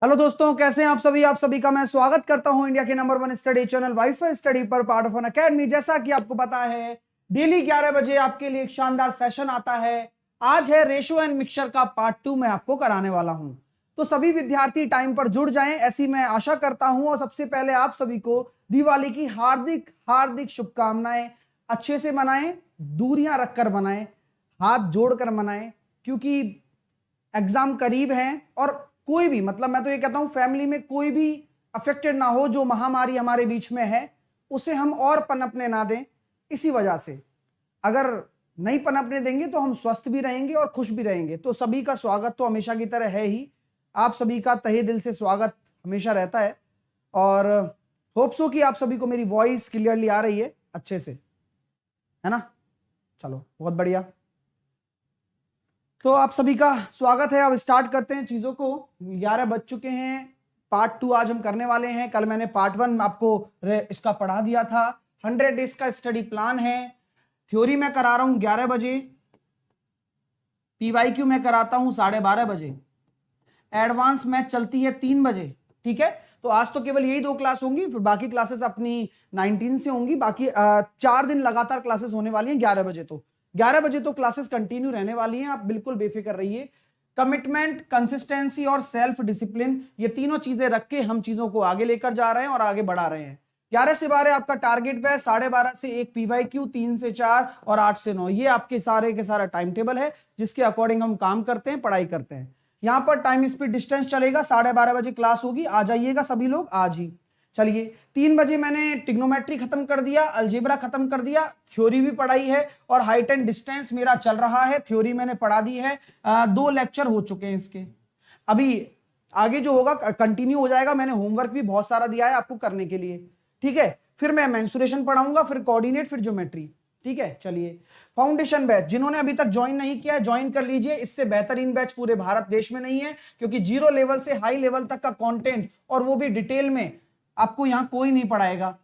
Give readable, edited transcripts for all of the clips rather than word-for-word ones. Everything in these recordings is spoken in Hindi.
हेलो दोस्तों, कैसे हैं आप सभी का मैं स्वागत करता हूं इंडिया के number 1 study channel wifi study पर पार्ट ऑफ एन अकेडमी। जैसा कि आपको पता है, डेली 11 बजे आपके लिए एक शानदार सेशन आता है। आज है रेशो एंड मिक्सचर का पार्ट 2 मैं आपको कराने वाला हूं। तो सभी विद्यार्थी टाइम पर जुड़ जाएं, ऐसी मैं आशा करता हूं। और सबसे पहले आप सभी को दिवाली की हार्दिक हार्दिक शुभकामनाएं। अच्छे से मनाएं, दूरियां रखकर मनाएं, हाथ जोड़कर मनाएं, क्योंकि एग्जाम करीब हैं। और कोई भी, मतलब मैं तो ये कहता हूं, फैमिली में कोई भी अफेक्टेड ना हो जो महामारी हमारे बीच में है, उसे हम और पनपने ना दें। इसी वजह से अगर नहीं पनपने देंगे तो हम स्वस्थ भी रहेंगे और खुश भी रहेंगे। तो सभी का स्वागत तो हमेशा की तरह है ही। आप सभी का तहे दिल से स्वागत हमेशा रहता है। और होप्सो कि आप सभी को मेरी वॉइस क्लियरली आ रही है अच्छे से, है ना। चलो, बहुत बढ़िया। तो आप सभी का स्वागत है। अब स्टार्ट करते हैं चीजों को। 11 बज चुके हैं। पार्ट 2 आज हम करने वाले हैं। कल मैंने पार्ट 1 आपको इसका पढ़ा दिया था। 100 डेज का स्टडी प्लान है। थ्योरी मैं करा रहा हूं 11 बजे, पीवाईक्यू मैं कराता हूं 12:30 बजे, एडवांस मैथ चलती है 3 बजे। ठीक है, तो आज तो केवल यही 2 क्लास होंगी, फिर बाकी क्लासेस अपनी 19 से होंगी। बाकी 4 दिन लगातार क्लासेस होने वाली हैं 11 बजे। तो 11 बजे तो क्लासेस कंटिन्यू रहने वाली हैं, आप बिल्कुल बेफिक्र रहिए। कमिटमेंट, कंसिस्टेंसी और सेल्फ डिसिप्लिन, ये तीनों चीजें रख के हम चीजों को आगे लेकर जा रहे हैं और आगे बढ़ा रहे हैं। 11 से 12 आपका टारगेट बैच, 12:30 से 1 पीवाईक्यू, 3 से 4 और 8 से 9, ये आपके सारे के सारा टाइम टेबल है जिसके अकॉर्डिंग हम काम करते हैं, पढ़ाई करते हैं। यहां पर टाइम स्पीड डिस्टेंस चलेगा। 12:30 बजे क्लास होगी, आ जाइएगा सभी लोग आज ही। चलिए, 3 बजे मैंने ट्रिग्नोमेट्री खत्म कर दिया, अलजेब्रा खत्म कर दिया, थ्योरी भी पढ़ाई है और हाइट एंड डिस्टेंस मेरा चल रहा है। थ्योरी मैंने पढ़ा दी है, 2 लेक्चर हो चुके हैं इसके। अभी आगे जो होगा कंटिन्यू हो जाएगा। मैंने होमवर्क भी बहुत सारा दिया है आपको करने के लिए। ठीक है, फिर मैं मेंसुरेशन पढ़ाऊंगा, फिर कोऑर्डिनेट, फिर ज्योमेट्री। ठीक है, चलिए। फाउंडेशन बैच जिन्होंने अभी तक ज्वाइन नहीं किया है, ज्वाइन कर लीजिए। इससे बेहतरीन बैच पूरे भारत देश में नहीं है, क्योंकि 0 लेवल से हाई लेवल तक का कंटेंट, और वो भी डिटेल में, आपको यहां कोई नहीं पढ़ाएगा।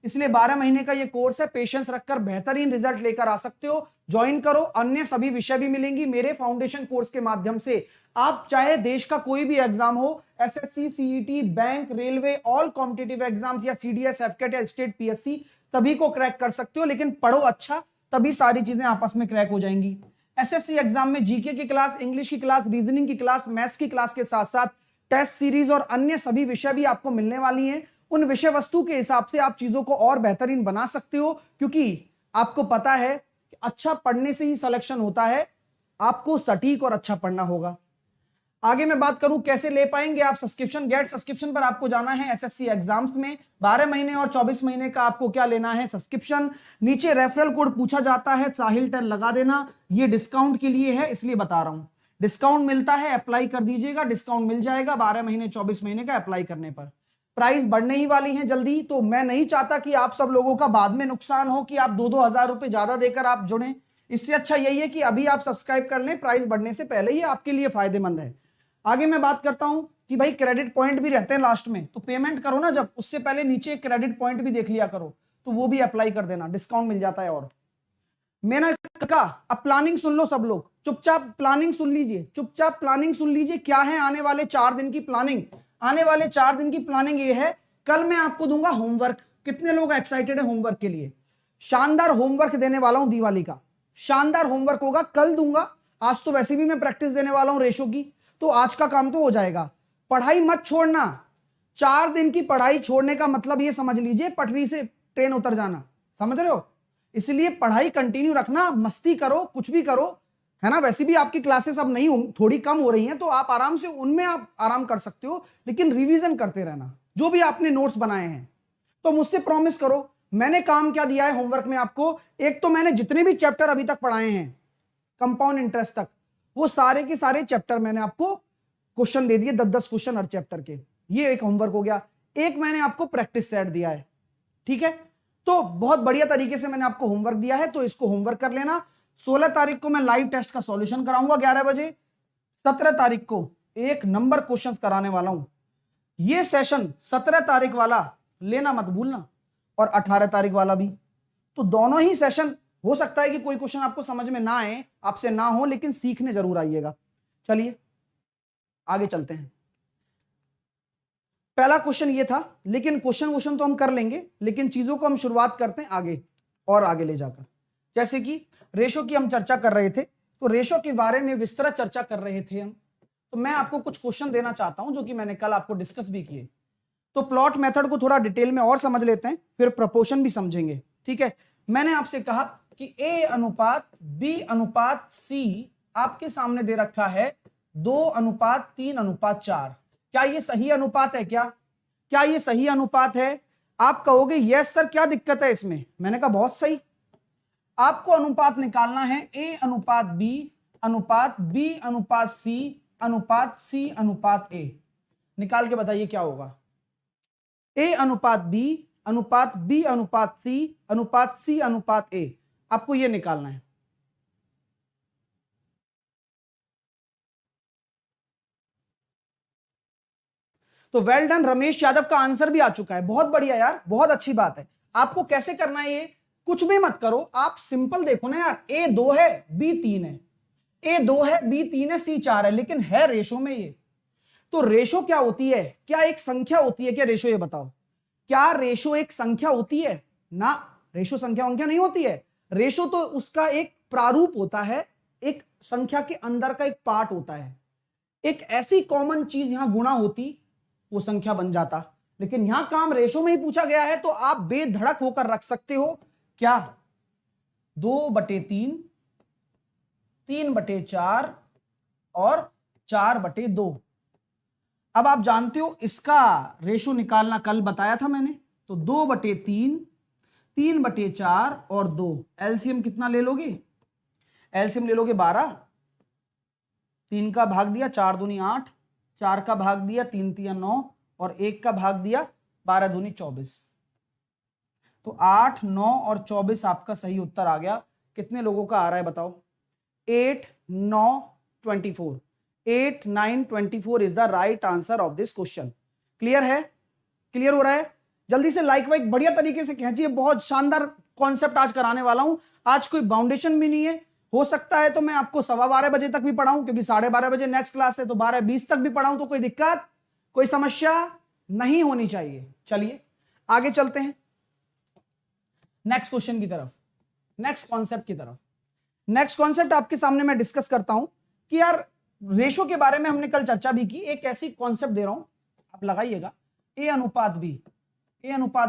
इसलिए 12 महीने का ये कोर्स है। पेशेंस रखकर बेहतरीन रिजल्ट लेकर आ सकते हो। ज्वाइन करो, अन्य सभी विषय भी मिलेंगी मेरे फाउंडेशन कोर्स के माध्यम से। आप चाहे देश का कोई भी एग्जाम हो, SSC, CET, bank, railway, all competitive exams, या सीडीएस, एफकेट या स्टेट पीएससी, सभी को क्रैक कर सकते हो। लेकिन पढ़ो अच्छा, तभी सारी चीजें आपस में क्रैक हो जाएंगी। एसएससी एग्जाम में जीके की क्लास, इंग्लिश की क्लास, रीजनिंग की क्लास, मैथ्स की क्लास के साथ साथ टेस्ट सीरीज और अन्य सभी विषय भी आपको मिलने वाली हैं। उन विषय वस्तु के हिसाब से आप चीजों को और बेहतरीन बना सकते हो, क्योंकि आपको पता है कि अच्छा पढ़ने से ही सिलेक्शन होता है। आपको सटीक और अच्छा पढ़ना होगा। आगे मैं बात करूं कैसे ले पाएंगे आप सब्सक्रिप्शन। गेट सब्सक्रिप्शन पर आपको जाना है एसएससी एग्जाम्स में। 12 महीने और 24 महीने का आपको क्या लेना है, सब्सक्रिप्शन। नीचे रेफरल कोड पूछा जाता है, साहिल 10 लगा देना। ये डिस्काउंट के लिए है, इसलिए बता रहा हूं। डिस्काउंट मिलता है, अप्लाई कर दीजिएगा, डिस्काउंट मिल जाएगा 12 महीने 24 महीने का अप्लाई करने पर। प्राइस बढ़ने ही वाली है जल्दी, तो मैं नहीं चाहता कि आप सब लोगों का बाद में नुकसान हो, कि आप 2-2 हजार रुपए ज्यादा देकर आप जुड़ें। इससे अच्छा यही है कि अभी आप सब्सक्राइब कर लें, प्राइस बढ़ने से पहले ही, आपके लिए फायदेमंद है। आगे मैं बात करता हूं कि भाई क्रेडिट पॉइंट भी रहते हैं लास्ट में, तो पेमेंट करो ना जब, उससे पहले नीचे क्रेडिट पॉइंट भी देख लिया करो, तो वो भी अप्लाई कर देना, डिस्काउंट मिल जाता है। और मैंने कहा, अब प्लानिंग सुन लो सब लोग, चुपचाप प्लानिंग सुन लीजिए, चुपचाप प्लानिंग सुन लीजिए। क्या है आने वाले 4 दिन की प्लानिंग? आने वाले 4 दिन की प्लानिंग ये है, कल मैं आपको दूंगा होमवर्क। कितने लोग एक्साइटेड है होमवर्क के लिए? शानदार होमवर्क देने वाला हूं दिवाली का, शानदार होमवर्क होगा, कल दूंगा। आज तो वैसे भी मैं प्रैक्टिस देने वाला हूं रेशो की, तो आज का काम तो हो जाएगा। पढ़ाई मत छोड़ना। 4 दिन की पढ़ाई छोड़ने का मतलब ये समझ लीजिए पटरी से ट्रेन उतर जाना, समझ रहे हो? इसलिए पढ़ाई कंटिन्यू रखना, मस्ती करो, कुछ भी करो, है ना। वैसे भी आपकी क्लासेस अब नहीं थोड़ी कम हो रही हैं, तो आप आराम से उनमें आप आराम कर सकते हो, लेकिन रिवीजन करते रहना जो भी आपने नोट्स बनाए हैं। तो मुझसे प्रॉमिस करो, मैंने काम क्या दिया है होमवर्क में आपको। एक तो मैंने जितने भी चैप्टर अभी तक पढ़ाए हैं कंपाउंड इंटरेस्ट तक, वो सारे के सारे चैप्टर मैंने आपको क्वेश्चन दे दिए, 10-10 क्वेश्चन हर चैप्टर के। ये एक होमवर्क हो गया। एक मैंने आपको प्रैक्टिस सेट दिया है, ठीक है। तो बहुत बढ़िया तरीके से मैंने आपको होमवर्क दिया है, तो इसको होमवर्क कर लेना। 16 तारीख को मैं लाइव टेस्ट का सॉल्यूशन कराऊंगा 11 बजे। 17 तारीख को 1 नंबर क्वेश्चन कराने वाला हूं। ये सेशन 17 तारीख वाला लेना मत भूलना, और 18 तारीख वाला भी। तो दोनों ही सेशन, हो सकता है कि कोई क्वेश्चन आपको समझ में ना आए, आपसे ना हो, लेकिन सीखने जरूर आइएगा। चलिए आगे चलते हैं। पहला क्वेश्चन ये था, लेकिन क्वेश्चन तो हम कर लेंगे, लेकिन चीजों को हम शुरुआत करते हैं आगे और आगे ले जाकर। जैसे कि रेशो की हम चर्चा कर रहे थे, तो रेशो के बारे में विस्तृत चर्चा कर रहे थे हम। तो मैं आपको कुछ क्वेश्चन देना चाहता हूं जो कि मैंने कल आपको डिस्कस भी किए। तो प्लॉट मेथड को थोड़ा डिटेल में और समझ लेते हैं, फिर प्रपोर्शन भी समझेंगे। ठीक है, मैंने आपसे कहा कि A अनुपात B अनुपात C आपके सामने दे रखा है 2:3:4। क्या ये सही अनुपात है? क्या ये सही अनुपात है? आप कहोगे यस सर, क्या दिक्कत है इसमें? मैंने कहा बहुत सही। आपको अनुपात निकालना है A अनुपात B अनुपात B अनुपात C अनुपात C अनुपात A। निकाल के बताइए क्या होगा। A अनुपात B अनुपात B अनुपात C अनुपात C अनुपात A, आपको यह निकालना है। तो वेल डन, रमेश यादव का आंसर भी आ चुका है। बहुत बढ़िया यार, बहुत अच्छी बात है। आपको कैसे करना है, ये कुछ भी मत करो, आप सिंपल देखो ना यार। A 2 है, B 3 है, A 2 है, B 3 है, C 4 है, लेकिन है रेशो में ये। तो रेशो क्या होती है? क्या एक संख्या होती है क्या रेशो? ये बताओ, क्या रेशो एक संख्या होती है? ना, रेशो संख्या नहीं होती है। रेशो तो उसका एक प्रारूप होता है, एक संख्या के अंदर का एक पार्ट होता है। एक ऐसी कॉमन चीज यहां गुणा होती, वो संख्या बन जाता। लेकिन यहां काम रेशो में ही पूछा गया है, तो आप बेधड़क होकर रख सकते हो क्या, 2/3, 3/4 और 4/2। अब आप जानते हो इसका रेशो निकालना, कल बताया था मैंने। तो 2/3, 3/4 और 2, एलसीएम कितना ले लोगे? एलसीएम ले लोगे 12। 3 का भाग दिया 4 दूनी 8, 4 का भाग दिया 3 3 9 और 1 का भाग दिया 12 दूनी 24। तो 8, 9 और 24 आपका सही उत्तर आ गया। कितने लोगों का आ रहा है बताओ? 8, 9, 24। 8, 9, 24 is the right answer of this question. Clear है? क्लियर हो रहा है? जल्दी से लाइक वाइक बढ़िया तरीके से खींचिए। बहुत शानदार कॉन्सेप्ट आज कराने वाला हूं। आज कोई बाउंडेशन भी नहीं है। हो सकता है तो मैं आपको 12:15 बजे तक भी पढ़ाऊं, क्योंकि 12:30 बजे नेक्स्ट क्लास है, तो 12:20 तक भी पढ़ाऊं, तो कोई दिक्कत, कोई समस्या नहीं होनी चाहिए। चलिए आगे चलते हैं नेक्स्ट क्वेश्चन की तरफ, नेक्स्ट कॉन्सेप्ट की तरफ। नेक्स्ट कॉन्सेप्ट आपके सामने मैं डिस्कस करता हूं कि यार रेशो के बारे में हमने कल चर्चा भी की। एक ऐसी कॉन्सेप्ट दे रहा हूं, आप लगाइएगा। A अनुपात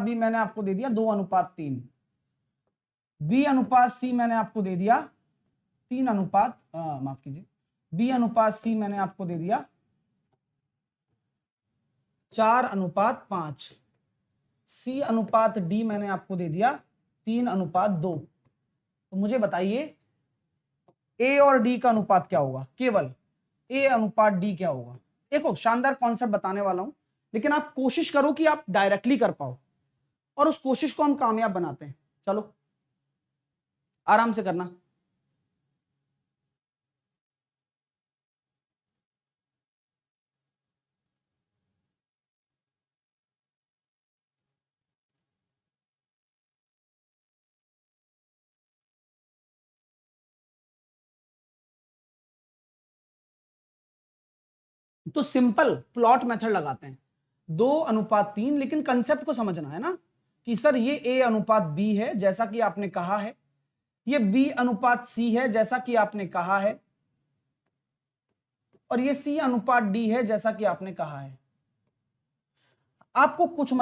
B मैंने आपको दे दिया 2:3। B अनुपात C मैंने आपको दे दिया 3 अनुपात माफ कीजिए, B अनुपात C मैंने आपको दे दिया 4:5। C अनुपात D मैंने आपको दे दिया 3:2। तो मुझे बताइए A और D का अनुपात क्या होगा? केवल A अनुपात D क्या होगा? देखो शानदार कॉन्सेप्ट बताने वाला हूं, लेकिन आप कोशिश करो कि आप डायरेक्टली कर पाओ, और उस कोशिश को हम कामयाब बनाते हैं। चलो आराम से करना। तो सिंपल प्लॉट मेथड लगाते हैं 2:3, लेकिन कंसेप्ट को समझना है ना कि सर ये A अनुपात B है जैसा कि आपने कहा है, ये B अनुपात C है जैसा कि आपने कहा है, और ये C अनुपात D है जैसा कि आपने कहा है। आपको कुछ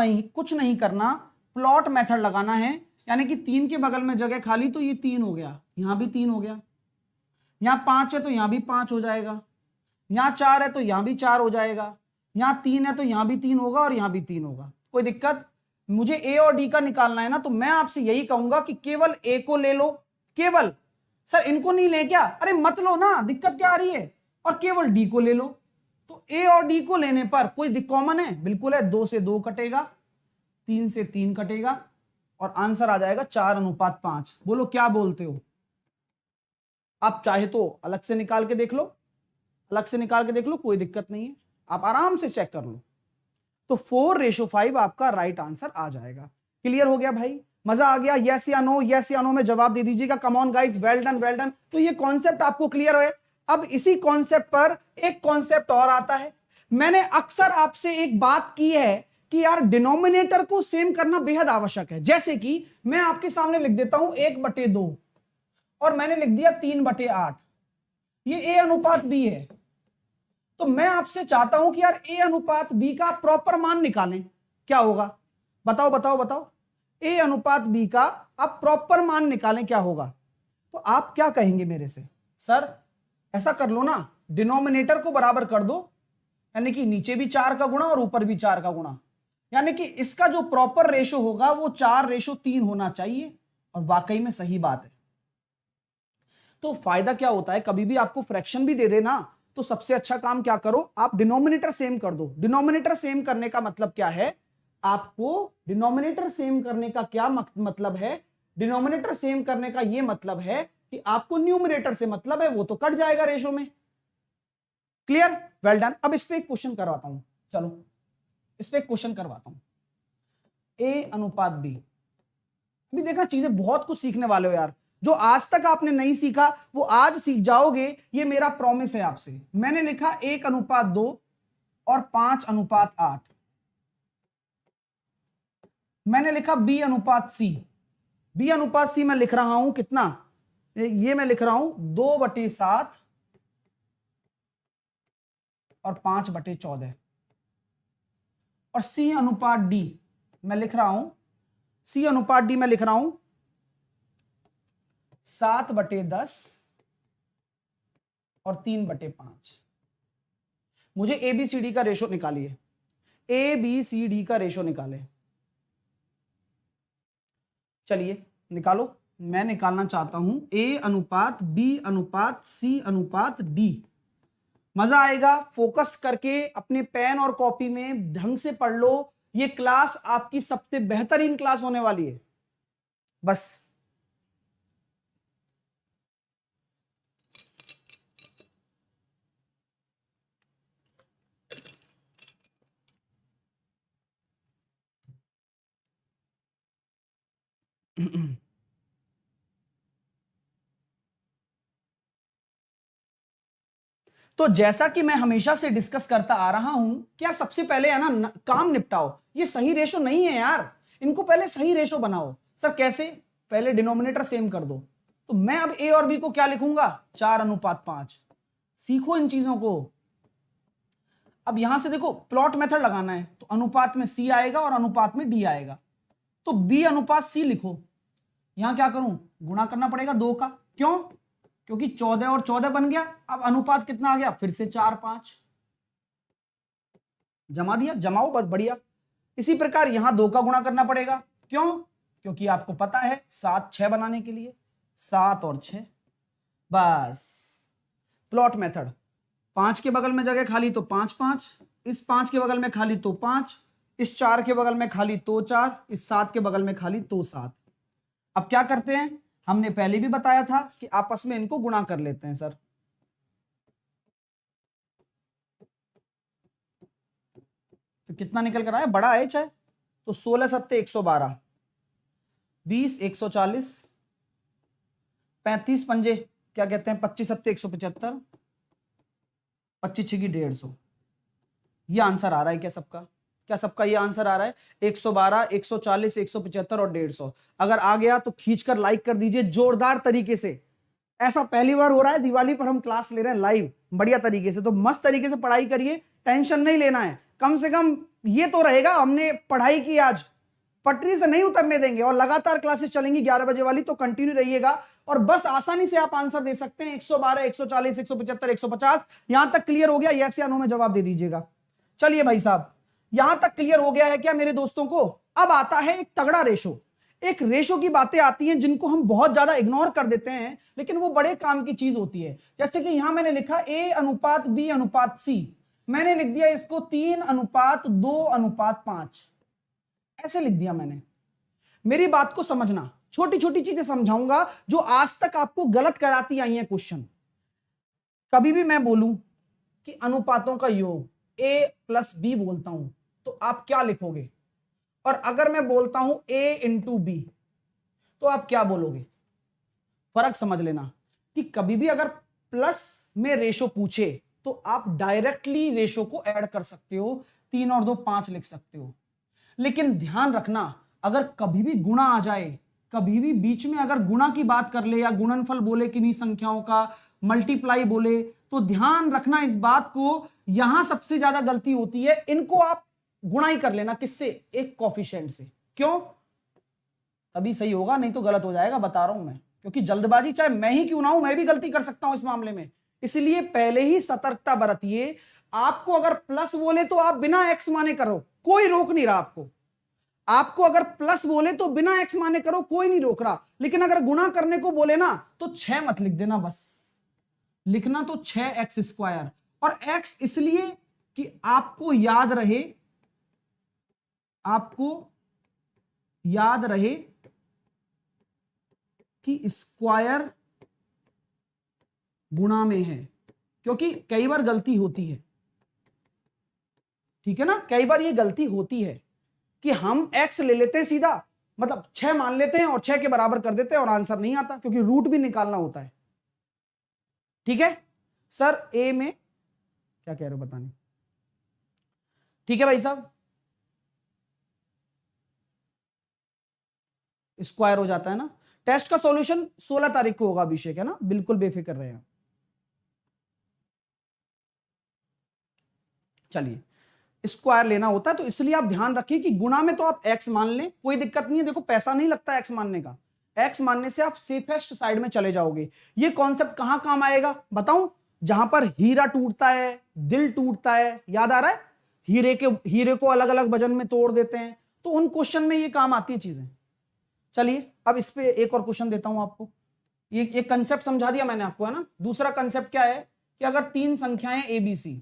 नहीं करना, प्लॉट मेथड लगाना है। यानी कि 3 के बगल में जगह खाली, तो ये 3 हो गया, यहां भी 3 हो गया, यहां 5 है तो यहां भी 5 हो जाएगा, यहां 4 है तो यहां भी 4 हो जाएगा, यहां 3 है तो यहां भी 3 होगा और यहां भी 3 होगा। कोई दिक्कत? मुझे A और D का निकालना है ना, तो मैं आपसे यही कहूंगा कि केवल A को ले लो। केवल सर इनको नहीं ले क्या? अरे मत लो ना, दिक्कत क्या आ रही है? और केवल D को ले लो। तो A और D को लेने पर कोई कॉमन है? बिल्कुल है। 2 से 2 कटेगा, 3 से 3 कटेगा, और आंसर आ जाएगा 4:5। बोलो क्या बोलते हो? आप चाहे तो अलग से निकाल के देख लो, अलग से निकाल के देख लो, कोई दिक्कत नहीं है, आप आराम से चेक कर लो। तो 4:5 आपका राइट आंसर आ जाएगा। क्लियर हो गया भाई? मजा आ गया? यस या नो, यस या नो में जवाब दे दीजिएगा। Come on guys, well done well done. तो ये कॉन्सेप्ट आपको क्लियर है। अब इसी कॉन्सेप्ट पर एक कॉन्सेप्ट और आता है, मैंने अक्सर आपसे एक बात की है कि यार डिनोमिनेटर को सेम करना बेहद आवश्यक है। जैसे कि मैं आपके सामने लिख देता हूं 1/2 और मैंने लिख दिया 3/8, ये ए अनुपात बी है। तो मैं आपसे चाहता हूं कि यार ए अनुपात बी का प्रॉपर मान निकालें, क्या होगा? बताओ बताओ बताओ, ए अनुपात बी का आप प्रॉपर मान निकालें, क्या होगा? तो आप क्या कहेंगे मेरे से, सर ऐसा कर लो ना, डिनोमिनेटर को बराबर कर दो, यानी कि नीचे भी 4 का गुणा और ऊपर भी 4 का गुणा, यानी कि इसका जो प्रॉपर रेशो होगा वो 4:3 होना चाहिए। और वाकई में सही बात है। तो फायदा क्या होता है, कभी भी आपको फ्रैक्शन भी दे देना तो सबसे अच्छा काम क्या करो, आप डिनोमिनेटर सेम कर दो। डिनोमिनेटर सेम करने का मतलब क्या है, आपको डिनोमिनेटर सेम करने का क्या मतलब है, डिनोमिनेटर सेम करने का यह मतलब है कि आपको न्यूमरेटर से मतलब है, वो तो कट जाएगा रेशो में। क्लियर? Well done. अब इस पे एक क्वेश्चन करवाता हूं, चलो इस पे एक क्वेश्चन करवाता हूं, ए अनुपात बी। अभी देखना, चीजें बहुत कुछ सीखने वाले हो यार, जो आज तक आपने नहीं सीखा वो आज सीख जाओगे, ये मेरा प्रॉमिस है आपसे। मैंने लिखा 1:2 और 5:8। मैंने लिखा बी अनुपात सी। बी अनुपात सी मैं लिख रहा हूं कितना, ये मैं लिख रहा हूं 2/7 और 5/14। और सी अनुपात डी मैं लिख रहा हूं, सी अनुपात डी मैं लिख रहा हूं 7/10 और 3/5। मुझे एबीसीडी का रेशो निकालिए, एबीसीडी का रेशो निकाले। चलिए निकालो, मैं निकालना चाहता हूं ए अनुपात बी अनुपात सी अनुपात डी। मजा आएगा, फोकस करके अपने पेन और कॉपी में ढंग से पढ़ लो, ये क्लास आपकी सबसे बेहतरीन क्लास होने वाली है। बस तो जैसा कि मैं हमेशा से डिस्कस करता आ रहा हूं कि यार सबसे पहले है ना काम निपटाओ, ये सही रेशो नहीं है यार, इनको पहले सही रेशो बनाओ। सर कैसे? पहले डिनोमिनेटर सेम कर दो। तो मैं अब ए और बी को क्या लिखूंगा, 4:5। सीखो इन चीजों को। अब यहां से देखो प्लॉट मेथड लगाना है, तो अनुपात में सी आएगा और अनुपात में डी आएगा। तो बी अनुपात सी लिखो, यहां क्या करूं, गुणा करना पड़ेगा 2 का। क्यों? क्योंकि 14 और 14 बन गया। अब अनुपात कितना आ गया, फिर से 4:5 जमा दिया, जमाओ बस, बढ़िया। इसी प्रकार यहां 2 का गुणा करना पड़ेगा। क्यों? क्योंकि आपको पता है 7 6 बनाने के लिए 7 और 6, बस प्लॉट मेथड। 5 के बगल में जगह खाली तो 5 5, इस 5 के बगल में खाली तो 5, इस 4 के बगल में खाली तो 4, इस 7 के बगल में खाली तो 7। अब क्या करते हैं, हमने पहले भी बताया था कि आपस में इनको गुणा कर लेते हैं सर। तो कितना निकल कर आया, बड़ा है चाहे तो 16 सत्ते 112, 20 140, 35 पंजे क्या कहते हैं, 25 सत्ते 175, 25 छिकी 150। ये आंसर आ रहा है क्या सबका? क्या सबका ये आंसर आ रहा है? 112, 140, 175 और 150। अगर आ गया तो खींचकर लाइक कर दीजिए जोरदार तरीके से। ऐसा पहली बार हो रहा है, दिवाली पर हम क्लास ले रहे हैं लाइव बढ़िया तरीके से, तो मस्त तरीके से पढ़ाई करिए, टेंशन नहीं लेना है। कम से कम ये तो रहेगा हमने पढ़ाई की, आज पटरी से नहीं उतरने देंगे। और लगातार क्लासेस चलेंगी 11 बजे वाली, तो कंटिन्यू रहिएगा और बस आसानी से आप आंसर दे सकते हैं। 112, 140, 175, 150 यहां तक क्लियर हो गया? यस या नो में जवाब दे दीजिएगा। चलिए भाई साहब, यहां तक क्लियर हो गया है क्या मेरे दोस्तों को? अब आता है एक तगड़ा रेशो। एक रेशो की बातें आती हैं जिनको हम बहुत ज्यादा इग्नोर कर देते हैं, लेकिन वो बड़े काम की चीज होती है। जैसे कि यहां मैंने लिखा ए अनुपात बी अनुपात सी, मैंने लिख दिया इसको 3:2:5, ऐसे लिख दिया मैंने। मेरी बात को समझना, छोटी छोटी चीजें समझाऊंगा जो आज तक आपको गलत कराती आई हैं क्वेश्चन। कभी भी मैं बोलूं कि अनुपातों का योग a प्लस बी बोलता हूं तो आप क्या लिखोगे, और अगर मैं बोलता हूं a इंटू बी तो आप क्या बोलोगे? फर्क समझ लेना कि कभी भी अगर प्लस में रेशो पूछे तो आप डायरेक्टली रेशो को ऐड कर सकते हो, 3 और 2 5 लिख सकते हो। लेकिन ध्यान रखना, अगर कभी भी गुणा आ जाए, कभी भी बीच में अगर गुणा की बात कर ले या गुणनफल बोले किन्हीं संख्याओं का, मल्टीप्लाई बोले, तो ध्यान रखना इस बात को, यहां सबसे ज्यादा गलती होती है। इनको आप गुणा ही कर लेना, किससे? एक कोफिशिएंट से। क्यों? तभी सही होगा, नहीं तो गलत हो जाएगा, बता रहा हूं मैं। क्योंकि जल्दबाजी चाहे मैं ही क्यों ना हूं, मैं भी गलती कर सकता हूं इस मामले में। इसलिए पहले ही सतर्कता बरतिए। आपको अगर प्लस बोले तो आप बिना एक्स माने करो, कोई रोक नहीं रहा आपको। आपको अगर प्लस बोले तो बिना एक्स माने करो, कोई नहीं रोक रहा। लेकिन अगर गुणा करने को बोले ना तो 6 मत लिख देना, बस लिखना तो 6x²। और x इसलिए कि आपको याद रहे, आपको याद रहे कि स्क्वायर गुणा में है, क्योंकि कई बार गलती होती है, ठीक है ना, कई बार ये गलती होती है कि हम x ले लेते हैं सीधा, मतलब 6 मान लेते हैं और 6 के बराबर कर देते हैं और आंसर नहीं आता, क्योंकि रूट भी निकालना होता है। ठीक है सर, ए में क्या कह रहे हो बताने? ठीक है भाई साहब, स्क्वायर हो जाता है ना। टेस्ट का सॉल्यूशन 16 तारीख को होगा अभिषेक, है ना, बिल्कुल बेफिक्र रहे हैं। चलिए, स्क्वायर लेना होता है तो इसलिए आप ध्यान रखिए कि गुणा में तो आप x मान लें, कोई दिक्कत नहीं है। देखो पैसा नहीं लगता x मानने का, x मानने से आप सेफेस्ट साइड में चले जाओगे। ये कॉन्सेप्ट कहां काम आएगा बताऊं? जहां पर हीरा टूटता है, दिल टूटता है, याद आ रहा है? हीरे को अलग अलग वजन में तोड़ देते हैं, तो उन क्वेश्चन में ये काम आती है चीजें। चलिए अब इस पे एक और क्वेश्चन देता हूं आपको। ये कंसेप्ट समझा दिया मैंने आपको, है ना। दूसरा कंसेप्ट क्या है कि अगर 3 संख्याएं ABC,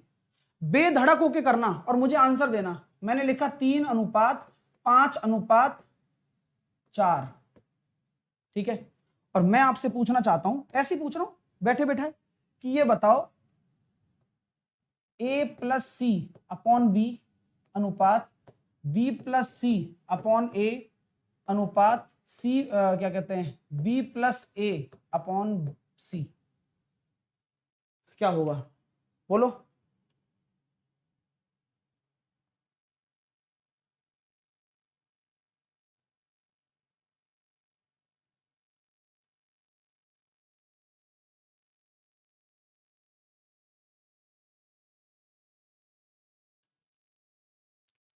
बेधड़क होके करना और मुझे आंसर देना। मैंने लिखा 3:5:4, ठीक है। और मैं आपसे पूछना चाहता हूं, ऐसे ही पूछ रहा हूं बैठे बैठे, कि ये बताओ A+C/B अनुपात B+C/A अनुपात क्या कहते हैं, B+A/C, क्या होगा? बोलो।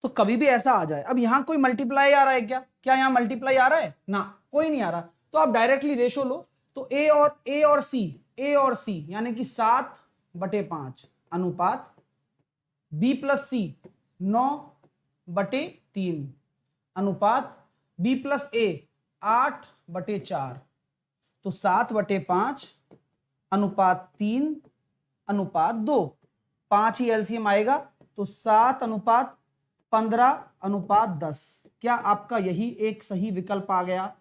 तो कभी भी ऐसा आ जाए, अब यहां कोई मल्टीप्लाई आ रहा है क्या? क्या यहां मल्टीप्लाई आ रहा है ना? कोई नहीं आ रहा, तो आप डायरेक्टली रेशो लो। तो ए और सी यानी कि 7/5 अनुपात B+C 9/3 अनुपात B+A 8/4, तो 7/5 अनुपात 3 अनुपात 2, 5 ही एलसीएम आएगा, तो 7:15:10। क्या आपका यही एक सही विकल्प आ गया?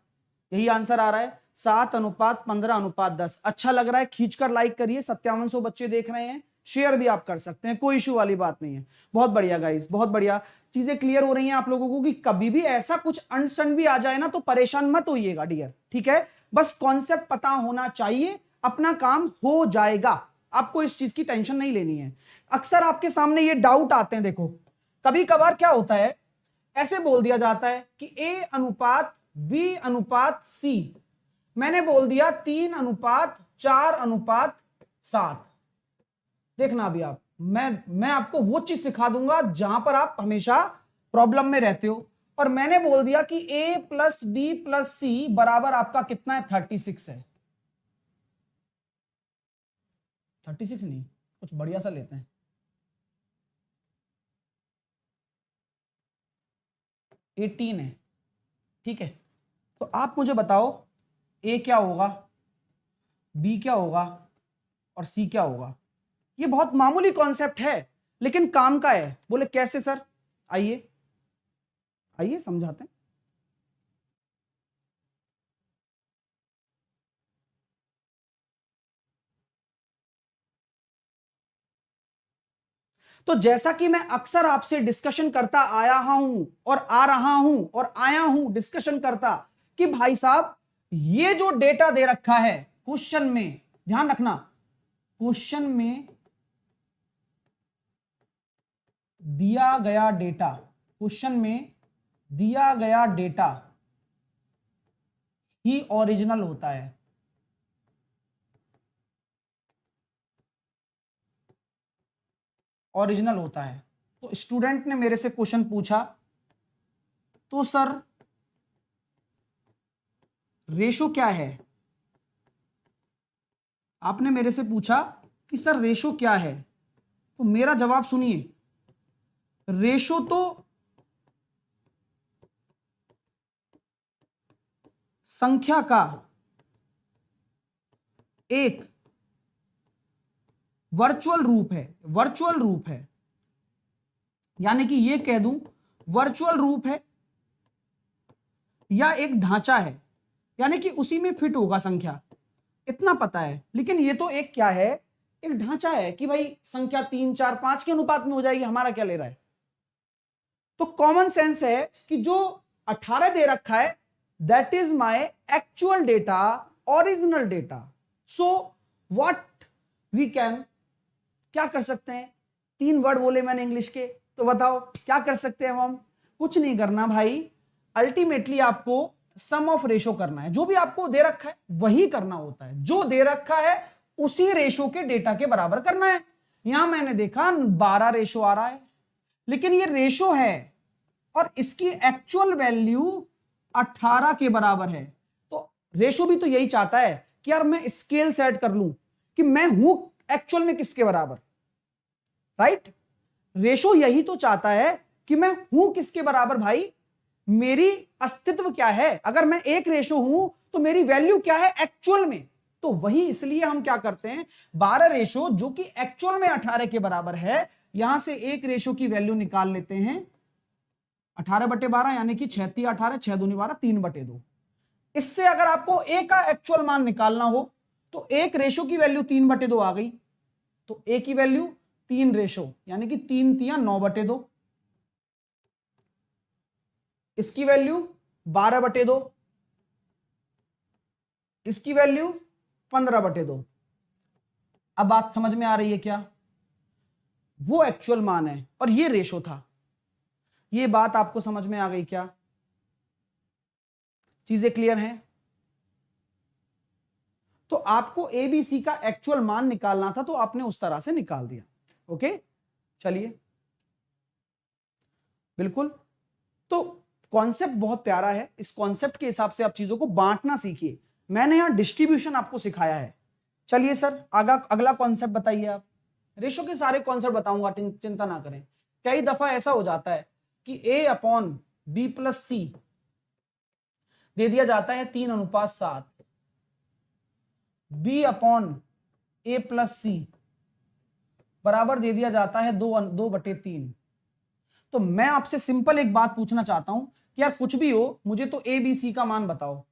यही आंसर आ रहा है, 7:15:10। अच्छा लग रहा है? खींचकर लाइक करिए, 5700 बच्चे देख रहे हैं। शेयर भी आप कर सकते हैं, कोई इशू वाली बात नहीं है। बहुत बढ़िया गाइस, बहुत बढ़िया, चीजें क्लियर हो रही हैं आप लोगों को कि कभी भी ऐसा कुछ अनसन भी आ जाए ना तो परेशान मत होइएगा डियर, ठीक है। बस कॉन्सेप्ट पता होना चाहिए, अपना काम हो जाएगा, आपको इस चीज की टेंशन नहीं लेनी है। अक्सर आपके सामने ये डाउट आते हैं, देखो कभी कभार क्या होता है, ऐसे बोल दिया जाता है कि A/B/C, मैंने बोल दिया 3:4:7। देखना अभी आप, मैं आपको वो चीज सिखा दूंगा जहां पर आप हमेशा प्रॉब्लम में रहते हो। और मैंने बोल दिया कि A+B+C बराबर आपका कितना है? 36 है। 36 नहीं, कुछ बढ़िया सा लेते हैं, 18 है, ठीक है। तो आप मुझे बताओ A क्या होगा, B क्या होगा और C क्या होगा? ये बहुत मामूली कॉन्सेप्ट है लेकिन काम का है। बोले कैसे सर? आइए आइए समझाते हैं। तो जैसा कि मैं अक्सर आपसे डिस्कशन करता आया हूं और आ रहा हूं और आया हूं डिस्कशन करता, कि भाई साहब ये जो डेटा दे रखा है क्वेश्चन में, ध्यान रखना, क्वेश्चन में दिया गया डेटा, क्वेश्चन में दिया गया डेटा ही ओरिजिनल होता है। ओरिजिनल होता है। तो स्टूडेंट ने मेरे से क्वेश्चन पूछा, तो सर रेशो क्या है? आपने मेरे से पूछा कि सर रेशो क्या है, तो मेरा जवाब सुनिए, रेशो तो संख्या का एक वर्चुअल रूप है। वर्चुअल रूप है, यानी कि ये कह दूं वर्चुअल रूप है या एक ढांचा है, यानी कि उसी में फिट होगा संख्या, इतना पता है। लेकिन ये तो एक क्या है, एक ढांचा है कि भाई संख्या 3, 4, 5 के अनुपात में हो जाएगी, हमारा क्या ले रहा है। तो कॉमन सेंस है कि जो 18 दे रखा है that is my actual data, original data. So what we can, क्या कर सकते हैं, 3 वर्ड बोले मैंने इंग्लिश के, तो बताओ क्या कर सकते हैं हम? कुछ नहीं करना भाई, अल्टीमेटली आपको सम ऑफ रेशो करना है। जो भी आपको दे रखा है वही करना होता है, जो दे रखा है उसी रेशो के डेटा के बराबर करना है। यहां मैंने देखा 12 रेशो आ रहा है, लेकिन ये रेशो है और इसकी एक्चुअल वैल्यू 18 के बराबर है। तो रेशो भी तो यही चाहता है कि यार मैं स्केल सेट कर लूं कि मैं हूं एक्चुअल में किसके बराबर, राइट? रेशो यही तो चाहता है कि मैं हूं किसके बराबर भाई, मेरी अस्तित्व क्या है। अगर मैं एक रेशो हूं तो मेरी वैल्यू क्या है एक्चुअल में। तो वही इसलिए हम क्या करते हैं, 12 रेशो जो कि एक्चुअल में 18 के बराबर है, यहां से एक रेशो की वैल्यू निकाल लेते हैं 18/12, यानी कि 6 × 18, 6 दूनी 12, 3/2। इससे अगर आपको ए का एक्चुअल मान निकालना हो तो एक रेशो की वैल्यू 3/2 आ गई, तो ए की वैल्यू 3 रेशो, यानी कि 3 × 3 = 9/2, इसकी वैल्यू 12/2, इसकी वैल्यू 15/2। अब बात समझ में आ रही है क्या? वो एक्चुअल मान है और ये रेशो था। ये बात आपको समझ में आ गई क्या? चीजें क्लियर हैं? तो आपको एबीसी का एक्चुअल मान निकालना था, तो आपने उस तरह से निकाल दिया। ओके, चलिए, बिल्कुल। तो कॉन्सेप्ट बहुत प्यारा है, इस कॉन्सेप्ट के हिसाब से आप चीजों को बांटना सीखिए। मैंने यहां डिस्ट्रीब्यूशन आपको सिखाया है। चलिए सर, अगला कॉन्सेप्ट बताइए आप। रेशो के सारे कॉन्सेप्ट बताऊंगा, चिंता ना करें। कई दफा ऐसा हो जाता है कि A/B+C दे दिया जाता है 3:7, B/A+C बराबर दे दिया जाता है 2/3। तो मैं आपसे सिंपल एक बात पूछना चाहता हूं कि यार कुछ भी हो, मुझे तो ABC का मान बताओ।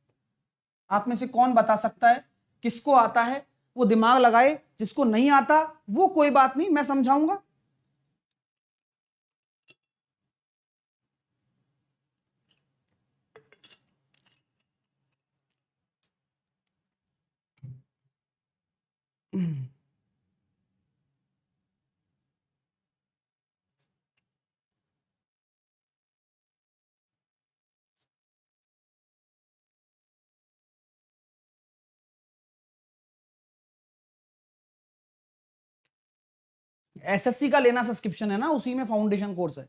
आप में से कौन बता सकता है? किसको आता है वो दिमाग लगाए, जिसको नहीं आता वो कोई बात नहीं, मैं समझाऊंगा। एसएससी का लेना सब्सक्रिप्शन है ना, उसी में फाउंडेशन कोर्स है।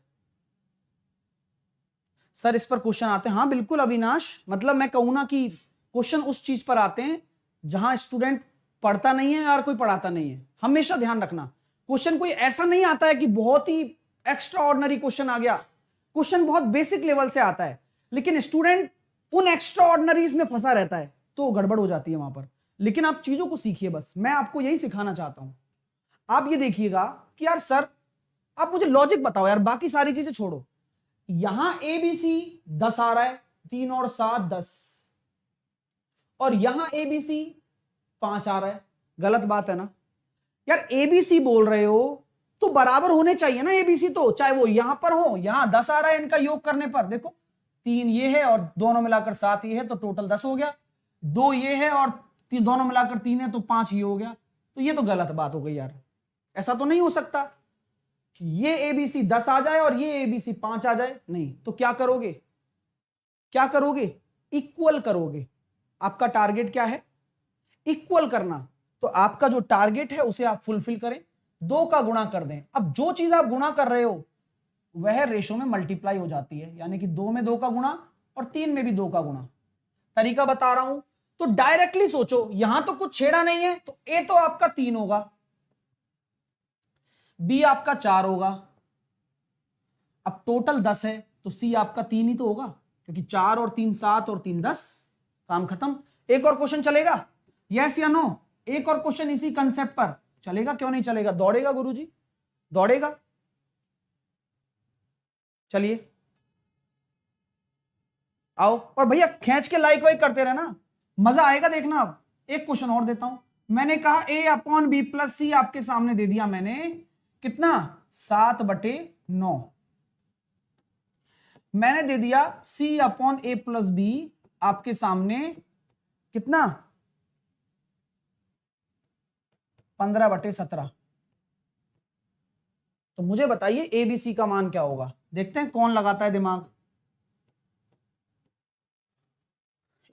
सर इस पर क्वेश्चन आते हैं, हाँ बिल्कुल अविनाश, मतलब मैं कहूं ना कि क्वेश्चन उस चीज पर आते हैं जहां स्टूडेंट पढ़ता नहीं है और कोई पढ़ाता नहीं है। हमेशा ध्यान रखना, क्वेश्चन कोई ऐसा नहीं आता है कि बहुत ही एक्स्ट्रा ऑर्डिनरी क्वेश्चन आ गया। क्वेश्चन बहुत बेसिक लेवल से आता है, लेकिन स्टूडेंट उन एक्स्ट्रा ऑर्डिनरीज में फंसा रहता है, तो गड़बड़ हो जाती है वहां पर। लेकिन आप चीजों को सीखिए, बस मैं आपको यही सिखाना चाहता हूं। आप ये देखिएगा कि यार सर आप मुझे लॉजिक बताओ यार, बाकी सारी चीजें छोड़ो। यहां ABC 10 आ रहा है, 3 और 7 10, और यहां ABC 5 आ रहा है। गलत बात है ना यार? ABC बोल रहे हो तो बराबर होने चाहिए ना ABC, तो चाहे वो यहां पर हो, यहां 10 आ रहा है, इनका योग करने पर देखो 3 ये है और दोनों मिलाकर 7 ये है, तो टोटल 10 हो गया। 2 ये है और दोनों मिलाकर 3 है, तो 5 ये हो गया। तो ये तो गलत बात हो गई यार, ऐसा तो नहीं हो सकता। कि ये एबीसी 10 आ जाए और ये एबीसी 5 आ जाए, नहीं। तो क्या करोगे, क्या करोगे, इक्वल करोगे। आपका टारगेट क्या है, इक्वल करना। तो आपका जो टारगेट है उसे आप फुलफिल करें, 2 का गुणा कर दें। अब जो चीज आप गुणा कर रहे हो वह रेशो में मल्टीप्लाई हो जाती है, यानी कि 2 में 2 का गुणा और 3 में भी 2 का गुणा। तरीका बता रहा हूं, तो डायरेक्टली सोचो, यहां तो कुछ छेड़ा नहीं है, तो ए तो आपका 3 होगा, बी आपका 4 होगा, अब टोटल 10 है तो सी आपका 3 ही तो होगा, क्योंकि 4 और 3 7 और 3 10, काम खत्म। एक और क्वेश्चन चलेगा, यस या नो? एक और क्वेश्चन इसी कंसेप्ट पर चलेगा, क्यों नहीं चलेगा? दौड़ेगा गुरुजी, दौड़ेगा। चलिए आओ, और भैया खींच के लाइक वाइक करते रहना, मजा आएगा देखना। अब एक क्वेश्चन और देता हूं, मैंने कहा ए अपॉन बी प्लस सी आपके सामने दे दिया मैंने, कितना? 7/9। मैंने दे दिया सी अपॉन ए प्लस बी आपके सामने, कितना? 15/17। तो मुझे बताइए ए बी सी का मान क्या होगा, देखते हैं कौन लगाता है दिमाग।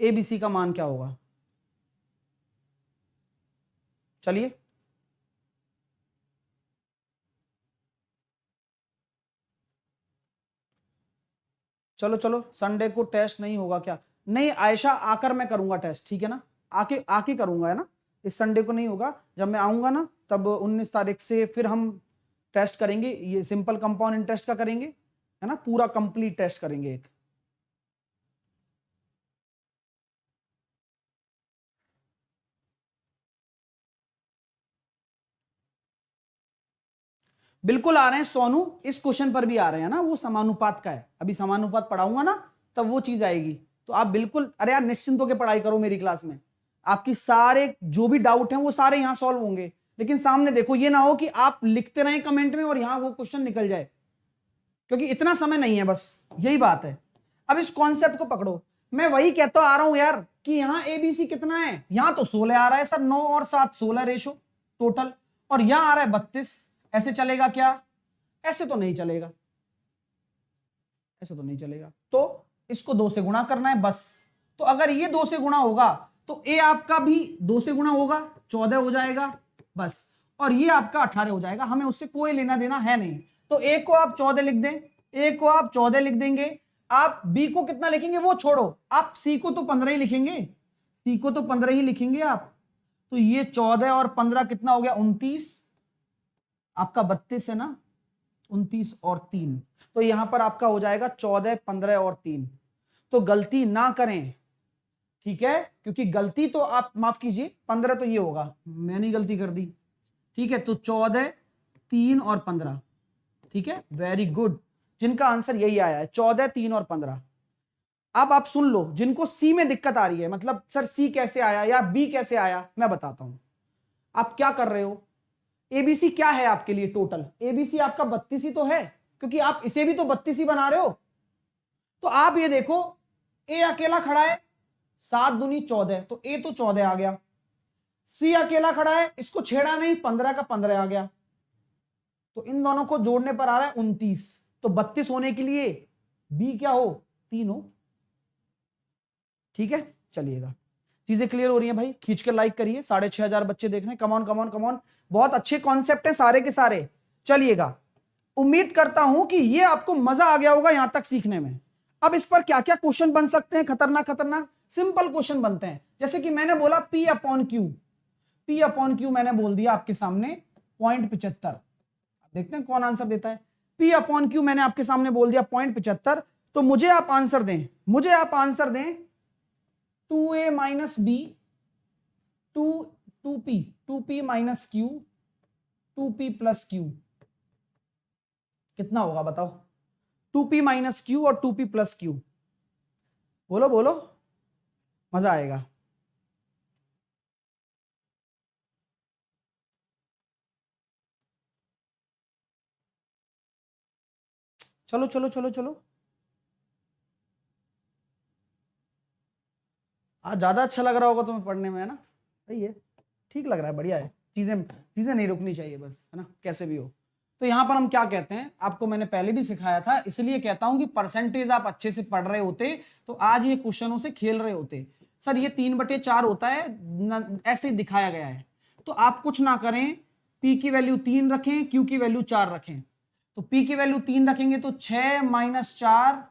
ए बी सी का मान क्या होगा, चलिए। चलो चलो, संडे को टेस्ट नहीं होगा क्या? नहीं आयशा, आकर मैं करूंगा टेस्ट, ठीक है ना? आके आके करूंगा, है ना? इस संडे को नहीं होगा, जब मैं आऊंगा ना तब 19 तारीख से फिर हम टेस्ट करेंगे, ये सिंपल कंपाउंड इंटरेस्ट का करेंगे, है ना? पूरा कंप्लीट टेस्ट करेंगे एक। बिल्कुल आ रहे हैं सोनू, इस क्वेश्चन पर भी आ रहे हैं ना, वो समानुपात का है, अभी समानुपात पढ़ाऊंगा ना तब वो चीज आएगी। तो आप बिल्कुल, अरे यार निश्चिंत होकर पढ़ाई करो मेरी क्लास में, आपकी सारे जो भी डाउट हैं वो सारे यहां सॉल्व होंगे। लेकिन सामने देखो, ये ना हो कि आप लिखते रहें कमेंट में और यहां वो क्वेश्चन निकल जाए, क्योंकि इतना समय नहीं है, बस यही बात है। अब इस कॉन्सेप्ट को पकड़ो, मैं वही कहता आ रहा हूं यार कि यहां एबीसी कितना है, यहां तो 16 आ रहा है सर, 9 और 7 16 रेशो टोटल, और यहां आ रहा है 32। ऐसे चलेगा क्या? ऐसे तो नहीं चलेगा, ऐसे तो नहीं चलेगा, तो इसको 2 से गुणा करना है बस। तो अगर ये 2 से गुणा होगा तो ए आपका भी 2 से गुणा होगा, 14 हो जाएगा बस, और ये आपका 18 हो जाएगा, हमें उससे कोई लेना देना है नहीं। तो ए को आप 14 लिख दें, ए को आप 14 लिख देंगे, आप बी को कितना लिखेंगे वो छोड़ो, आप सी को तो 15 ही लिखेंगे, सी को तो 15 ही लिखेंगे आप। तो ये 14 और 15 कितना हो गया? 29। आपका 32 है ना, 29 और 3, तो यहां पर आपका हो जाएगा 14 15 और 3। तो गलती ना करें, ठीक है? क्योंकि गलती तो आप माफ कीजिए, 15 तो ये होगा, मैंने गलती कर दी, ठीक है? तो 14 3 और 15, ठीक है, वेरी गुड। जिनका आंसर यही आया है 14 3 और 15। अब आप सुन लो, जिनको सी में दिक्कत आ रही है, मतलब सर सी कैसे आया या बी कैसे आया, मैं बताता हूं। आप क्या कर रहे हो, एबीसी क्या है आपके लिए टोटल? एबीसी आपका 32 ही तो है, क्योंकि आप इसे भी तो 32 ही बना रहे हो। तो आप ये देखो, ए अकेला खड़ा है, 7 दूनी 14, तो ए तो 14 आ गया। सी अकेला खड़ा है, इसको छेड़ा नहीं, 15 का 15 आ गया, तो इन दोनों को जोड़ने पर आ रहा है 29। तो 32 होने के लिए बी क्या हो? 3 हो, ठीक है? चलिएगा, चीजें क्लियर हो रही हैं भाई? खींच के लाइक करिए, 6500 बच्चे देख रहे हैं, कमॉन कमॉन कमॉन, बहुत अच्छे कॉन्सेप्ट हैं सारे के सारे। चलिएगा, उम्मीद करता हूं कि ये आपको मजा आ गया होगा यहां तक सीखने में। अब इस पर क्या क्या क्वेश्चन बन सकते हैं, खतरनाक खतरनाक सिंपल क्वेश्चन बनते हैं, जैसे कि मैंने बोला P upon Q, P upon Q मैंने बोल दिया आपके सामने 0.75। देखते हैं कौन आंसर देता है। P अपॉन क्यू मैंने आपके सामने बोल दिया 0.75, तो मुझे आप आंसर दें, मुझे आप आंसर दें 2a minus B, 2p minus Q, 2p plus Q, कितना होगा बताओ? 2p माइनस क्यू और 2p प्लस क्यू, बोलो बोलो, मजा आएगा। चलो चलो चलो चलो, आज ज्यादा अच्छा लग रहा होगा तुम्हें पढ़ने में, है ना? सही है, ठीक लग रहा है, बढ़िया है। चीजें चीजें नहीं रुकनी चाहिए बस, है ना? कैसे भी हो। तो तो यहां पर हम क्या कहते हैं, आपको मैंने पहले भी सिखाया था, इसलिए कहता हूं कि परसेंटेज आप अच्छे से पढ़ रहे होते तो आज ये क्वेश्चनों से खेल रहे होते। सर ये 3/4 होता है, ऐसे ही दिखाया गया है। तो आप कुछ ना करें, P की वैल्यू 3 रखें, Q की वैल्यू 4 रखें। तो P की वैल्यू 3 रखेंगे तो 6 - 4,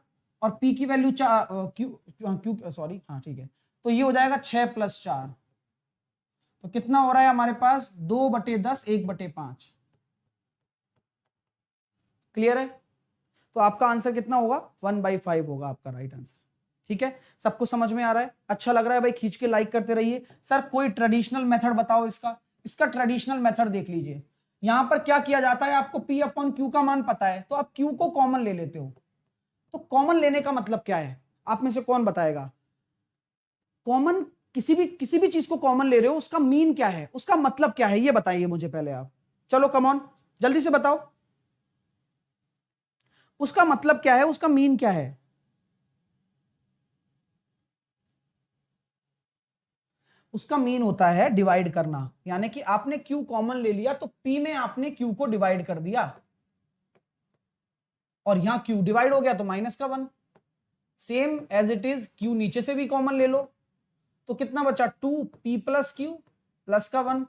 और P की वैल्यू Q सॉरी, हाँ ठीक है, तो ये हो जाएगा 6 + 4। तो कितना हो रहा है हमारे पास, 2/10, 1/5। क्लियर है? तो आपका आंसर कितना होगा, 1/5 होगा आपका राइट आंसर। ठीक है, सबको समझ में आ रहा है? अच्छा लग रहा है भाई? खींच के लाइक करते रहिए। सर कोई ट्रेडिशनल मेथड बताओ इसका। इसका ट्रेडिशनल मेथड देख लीजिए। यहां पर क्या किया जाता है, आपको P/Q का मान पता है, तो आप Q को कॉमन ले लेते हो। तो कॉमन लेने का मतलब क्या है, आप में से कौन बताएगा? कॉमन, किसी भी चीज को कॉमन ले रहे हो, उसका मीन क्या है, उसका मतलब क्या है, ये बताइए मुझे पहले आप। चलो कम ऑन, जल्दी से बताओ, उसका मतलब क्या है, उसका मीन क्या है? उसका मीन होता है डिवाइड करना, यानी कि आपने Q कॉमन ले लिया तो P में आपने Q को डिवाइड कर दिया, और यहां Q डिवाइड हो गया तो -1। Same as it is Q नीचे से भी कॉमन ले लो, तो कितना बचा, 2P + Q + 1।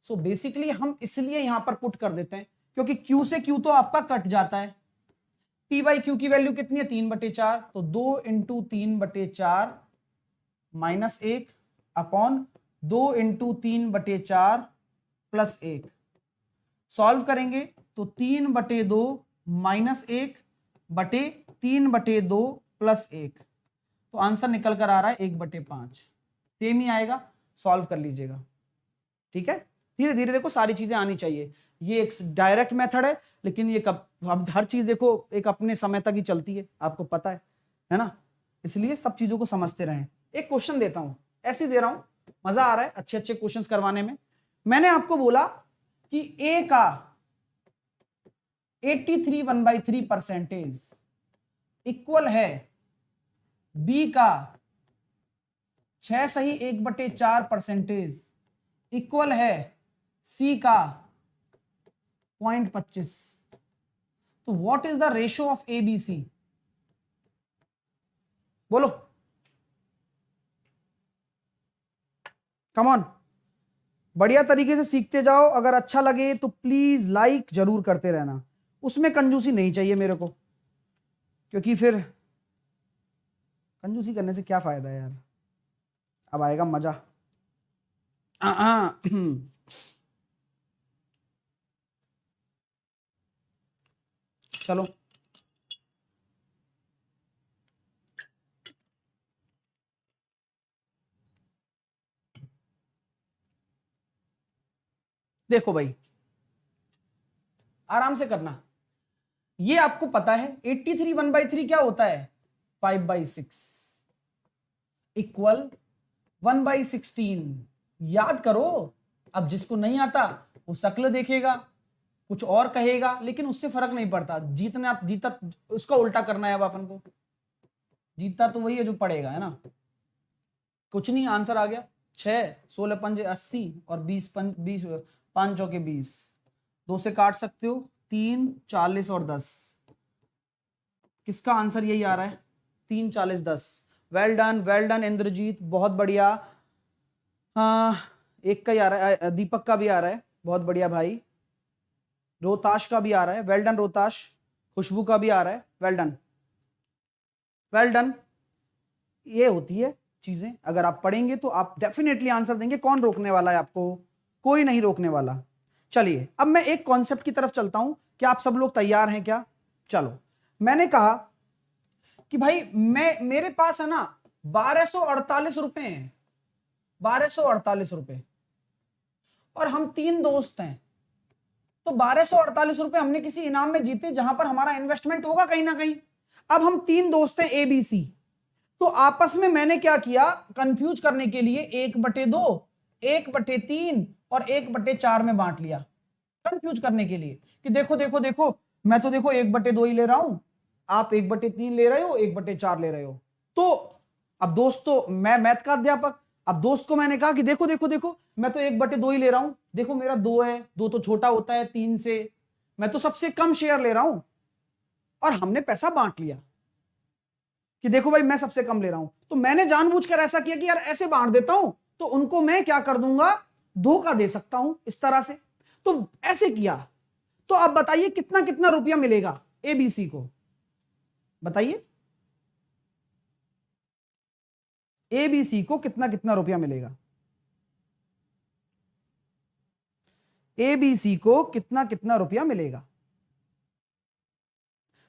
सो बेसिकली हम इसलिए यहां पर पुट कर देते हैं क्योंकि Q से Q तो आपका कट जाता है। P/Q की वैल्यू कितनी है, 3/4, तो 2 × 3/4 -1 अपॉन 2 × 3/4 + 1। सॉल्व करेंगे तो 3/2 -1 बटे 3/2 + 1, तो आंसर निकल कर आ रहा है 1/5। सेम ही आएगा, सॉल्व कर लीजिएगा। ठीक है, धीरे धीरे देखो सारी चीजें आनी चाहिए। ये एक डायरेक्ट मेथड है, लेकिन ये कब, अब हर चीज देखो एक अपने समय तक ही चलती है, आपको पता है ना, इसलिए सब चीजों को समझते रहें। एक क्वेश्चन देता हूं, ऐसे दे रहा हूं, मजा आ रहा है अच्छे अच्छे क्वेश्चंस करवाने में। मैंने आपको बोला कि ए का 83 1/3% इक्वल है बी का 6 सही 1/4% इक्वल है सी का 0.25। तो what is the ratio of A B C, बोलो कम ऑन। बढ़िया तरीके से सीखते जाओ, अगर अच्छा लगे तो प्लीज लाइक जरूर करते रहना, उसमें कंजूसी नहीं चाहिए मेरे को, क्योंकि फिर कंजूसी करने से क्या फायदा है यार, अब आएगा मजा। चलो देखो भाई, आराम से करना। ये आपको पता है 83 1/3 क्या होता है, 5/6 इक्वल 1/16। याद करो, अब जिसको नहीं आता वो शक्ल देखेगा, कुछ और कहेगा, लेकिन उससे फर्क नहीं पड़ता, जीतना जीता उसका उल्टा करना है। अब अपन को जीता तो वही है जो पड़ेगा, है ना। कुछ नहीं, आंसर आ गया 6 16 पंजे 80 और 20 5 चौके 20, 2 से काट सकते हो, 3 40 और 10, किसका आंसर यही आ रहा है, 3 40 10। वेल डन इंद्रजीत, बहुत बढ़िया। हाँ, एक का ही आ रहा है, दीपक का भी आ रहा है, बहुत बढ़िया भाई। रोहताश का भी आ रहा है, वेल डन रोहताश। खुशबू का भी आ रहा है, वेल डन वेल डन। ये होती है चीजें, अगर आप पढ़ेंगे तो आप डेफिनेटली आंसर देंगे, कौन रोकने वाला है आपको, कोई नहीं रोकने वाला। चलिए अब मैं एक कॉन्सेप्ट की तरफ चलता हूं, क्या आप सब लोग तैयार हैं क्या? चलो, मैंने कहा कि भाई मेरे पास है ना 1248 रुपए हैं, 1248 रुपए, और हम 3 दोस्त हैं, तो 1248 रुपए हमने किसी इनाम में जीते जहां पर हमारा इन्वेस्टमेंट होगा कहीं ना कहीं। अब हम 3 दोस्त हैं ए बी सी, तो आपस में मैंने क्या किया, कंफ्यूज करने के लिए 1/2 1/3 और 1/4 में बांट लिया, कंफ्यूज करने के लिए कि देखो देखो देखो, मैं तो देखो 1/2 ही ले रहा हूं, आप 1/3 ले रहे हो, 1/4 ले रहे हो। तो अब दोस्तों, मैं मैथ का अध्यापक, अब दोस्त को मैंने कहा कि देखो देखो देखो, मैं तो 1/2 ही ले रहा हूं, देखो मेरा 2 है, 2 तो छोटा होता है 3 से, मैं तो सबसे कम शेयर ले रहा हूं और हमने पैसा बांट लिया कि देखो भाई मैं सबसे कम ले रहा हूं, तो मैंने जानबूझकर ऐसा किया कि यार ऐसे बांट देता हूं तो उनको मैं क्या कर दूंगा, धोखा दे सकता हूं इस तरह से, तो ऐसे किया। तो अब बताइए कितना कितना रुपया मिलेगा एबीसी को, बताइए एबीसी को कितना कितना रुपया मिलेगा, एबीसी को कितना कितना रुपया मिलेगा।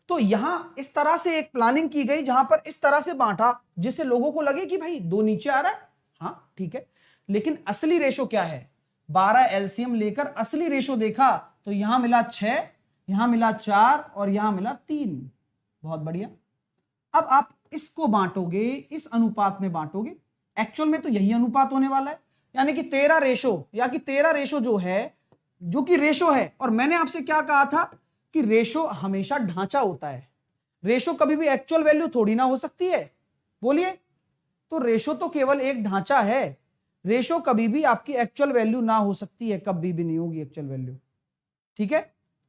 तो यहां इस तरह से एक प्लानिंग की गई जहां पर इस तरह से बांटा जिससे लोगों को लगे कि भाई 2 नीचे आ रहा है, हाँ ठीक है, लेकिन असली रेशो क्या है, 12 एलसीएम लेकर असली रेशो देखा तो यहां मिला 6, यहां मिला 4 और यहां मिला 3। बहुत बढ़िया। अब आप इसको बांटोगे, इस अनुपात में बांटोगे, एक्चुअल में तो यही अनुपात होने वाला है, यानी कि 13 रेशो, या कि 13 रेशो जो है, जो कि रेशो है। और मैंने आपसे क्या कहा था कि रेशो हमेशा ढांचा होता है, रेशो कभी भी एक्चुअल वैल्यू थोड़ी ना हो सकती है, बोलिए। तो रेशो तो केवल एक ढांचा है, रेशो कभी भी आपकी एक्चुअल वैल्यू ना हो सकती है, कभी भी नहीं होगी एक्चुअल वैल्यू, ठीक है।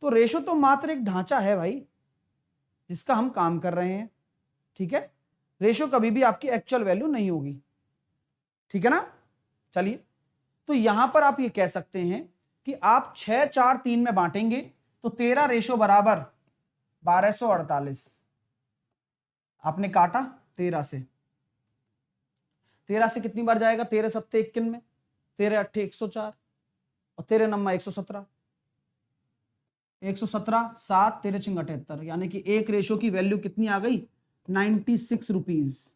तो रेशो तो मात्र एक ढांचा है भाई जिसका हम काम कर रहे हैं, ठीक है। रेशो कभी भी आपकी एक्चुअल वैल्यू नहीं होगी, ठीक है ना। चलिए, तो यहां पर आप ये कह सकते हैं कि आप 6, 4, 3 में बांटेंगे तो 13 रेशो बराबर 1248। आपने काटा 13 से, 13 से कितनी बार जाएगा, 13 सत्ते 51 में, 13 अट्ठे 104 और 13 नम्मा 117, 117 7 13 छिंग 78, यानी कि एक रेशो की वैल्यू कितनी आ गई, 96 रुपीज,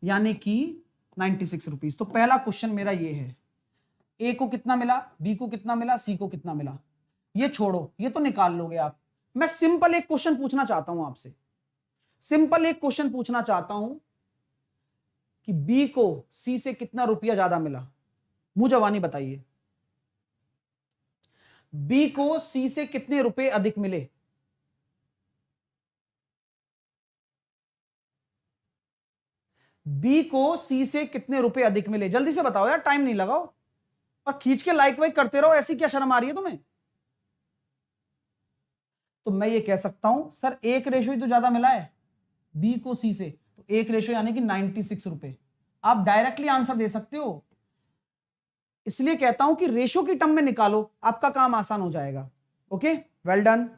यानी कि 96 रुपीज। तो पहला क्वेश्चन मेरा ये है, ए को कितना मिला, बी को कितना मिला, सी को कितना मिला, ये छोड़ो, ये तो निकाल लोगे आप। मैं सिंपल एक क्वेश्चन पूछना चाहता हूं आपसे, सिंपल एक क्वेश्चन पूछना चाहता हूं कि बी को सी से कितना रुपया ज्यादा मिला, मुंह जवानी बताइए, बी को सी से कितने रुपए अधिक मिले, बी को सी से कितने रुपए अधिक मिले, जल्दी से बताओ यार, टाइम नहीं लगाओ, और खींच के लाइक वाइक करते रहो, ऐसी क्या शर्म आ रही है तुम्हें। तो मैं ये कह सकता हूं सर एक रेशो ही तो ज्यादा मिला है बी को सी से, तो एक रेशो यानी कि 96 रुपए। आप डायरेक्टली आंसर दे सकते हो, इसलिए कहता हूं कि रेशो की टर्म में निकालो, आपका काम आसान हो जाएगा। Okay, well done.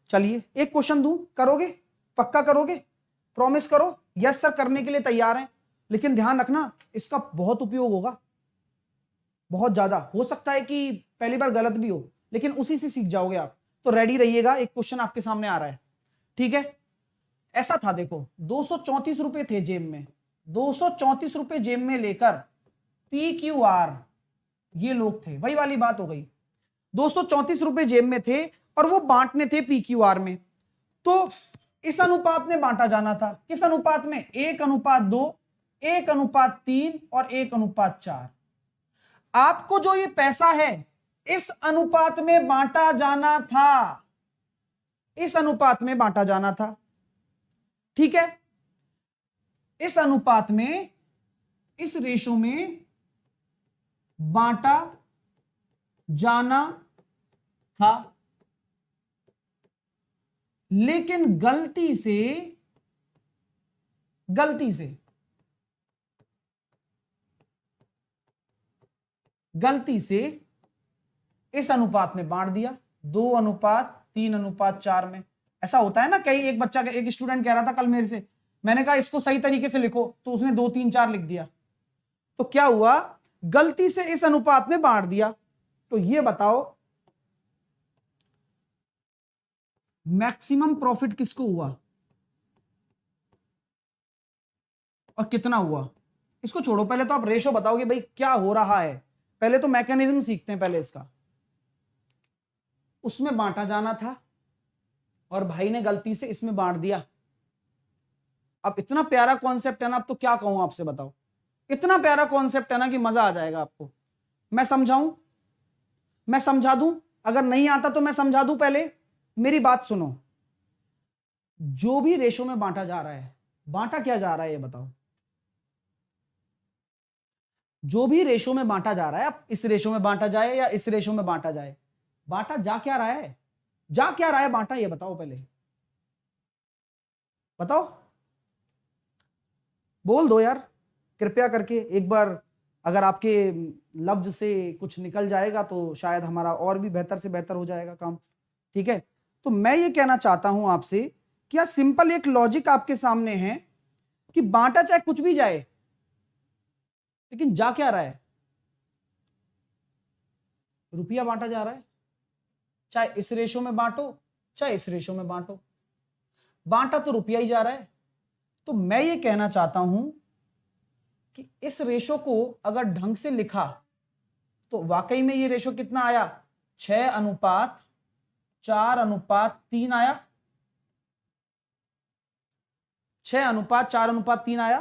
चलिए एक क्वेश्चन दूं, करोगे, पक्का करोगे, प्रॉमिस करो। यस सर करने के लिए तैयार हैं, लेकिन ध्यान रखना इसका बहुत उपयोग होगा, बहुत ज्यादा। हो सकता है कि पहली बार गलत भी हो, लेकिन उसी से सीख जाओगे आप। तो रेडी रहिएगा, एक क्वेश्चन आपके सामने आ रहा है, ठीक है। ऐसा था, देखो 234 रुपए थे जेब में, 234 रुपए जेब में लेकर पी क्यू आर, ये लोग थे, वही वाली बात हो गई, 234 रुपए जेब में थे और वो बांटने थे पी क्यू आर में। तो इस अनुपात में बांटा जाना था, किस अनुपात में, 1:2, 1:3 और 1:4। आपको जो ये पैसा है इस अनुपात में बांटा जाना था, इस अनुपात में बांटा जाना था, ठीक है। इस अनुपात में, इस रेशो में बांटा जाना था, लेकिन गलती से इस अनुपात में बांट दिया, 2:3:4 में। ऐसा होता है ना, कई, एक बच्चा, एक स्टूडेंट कह रहा था कल मेरे से, मैंने कहा इसको सही तरीके से लिखो, तो उसने 2 3 4 लिख दिया। तो क्या हुआ, गलती से इस अनुपात में बांट दिया। तो ये बताओ मैक्सिमम प्रॉफिट किसको हुआ और कितना हुआ। इसको छोड़ो, पहले तो आप रेशो बताओगे भाई क्या हो रहा है, पहले तो मैकेनिज्म सीखते हैं पहले इसका। उसमें बांटा जाना था और भाई ने गलती से इसमें बांट दिया। अब इतना प्यारा कॉन्सेप्ट है ना, अब तो क्या कहूं आपसे, बताओ, इतना प्यारा कॉन्सेप्ट है ना कि मजा आ जाएगा आपको। मैं समझाऊं, मैं समझा दूं, अगर नहीं आता तो मैं समझा दूं। पहले मेरी बात सुनो, जो भी रेशो में बांटा जा रहा है, बांटा क्या जा रहा है ये बताओ, जो भी रेशो में बांटा जा रहा है, अब इस रेशो में बांटा जाए या इस रेशो में बांटा जाए, बांटा जा क्या रहा है, जा क्या रहा है बांटा, ये बताओ पहले, बताओ, बोल दो यार कृपया करके एक बार। अगर आपके लफ्ज से कुछ निकल जाएगा तो शायद हमारा और भी बेहतर से बेहतर हो जाएगा काम। ठीक है, तो मैं ये कहना चाहता हूं आपसे कि यार सिंपल एक लॉजिक आपके सामने है कि बांटा चाहे कुछ भी जाए, लेकिन जा क्या रहा है, रुपया बांटा जा रहा है। चाहे इस रेशो में बांटो चाहे इस रेशो में बांटो, बांटा तो रुपया ही जा रहा है। तो मैं ये कहना चाहता हूं कि इस रेशो को अगर ढंग से लिखा तो वाकई में ये रेशो कितना आया, 6:4:3 आया, 6:4:3 आया।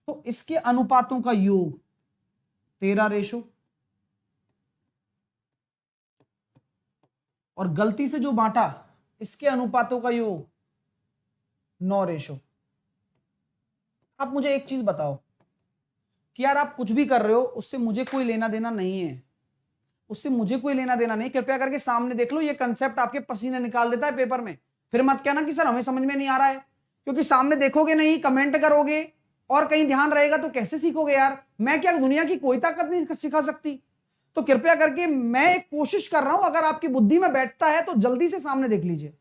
तो इसके अनुपातों का योग 13 रेशो, और गलती से जो बांटा इसके अनुपातों का योग 9 रेशो। आप मुझे एक चीज बताओ कि यार आप कुछ भी कर रहे हो उससे मुझे कोई लेना देना नहीं है, उससे मुझे कोई लेना देना नहीं। कृपया करके सामने देख लो, ये कंसेप्ट आपके पसीने निकाल देता है पेपर में। फिर मत कहना कि सर हमें समझ में नहीं आ रहा है, क्योंकि सामने देखोगे नहीं, कमेंट करोगे और कहीं ध्यान रहेगा तो कैसे सीखोगे यार। मैं क्या दुनिया की कोई ताकत नहीं सिखा सकती। तो कृपया करके मैं एक कोशिश कर रहा हूं, अगर आपकी बुद्धि में बैठता है तो जल्दी से सामने देख लीजिए।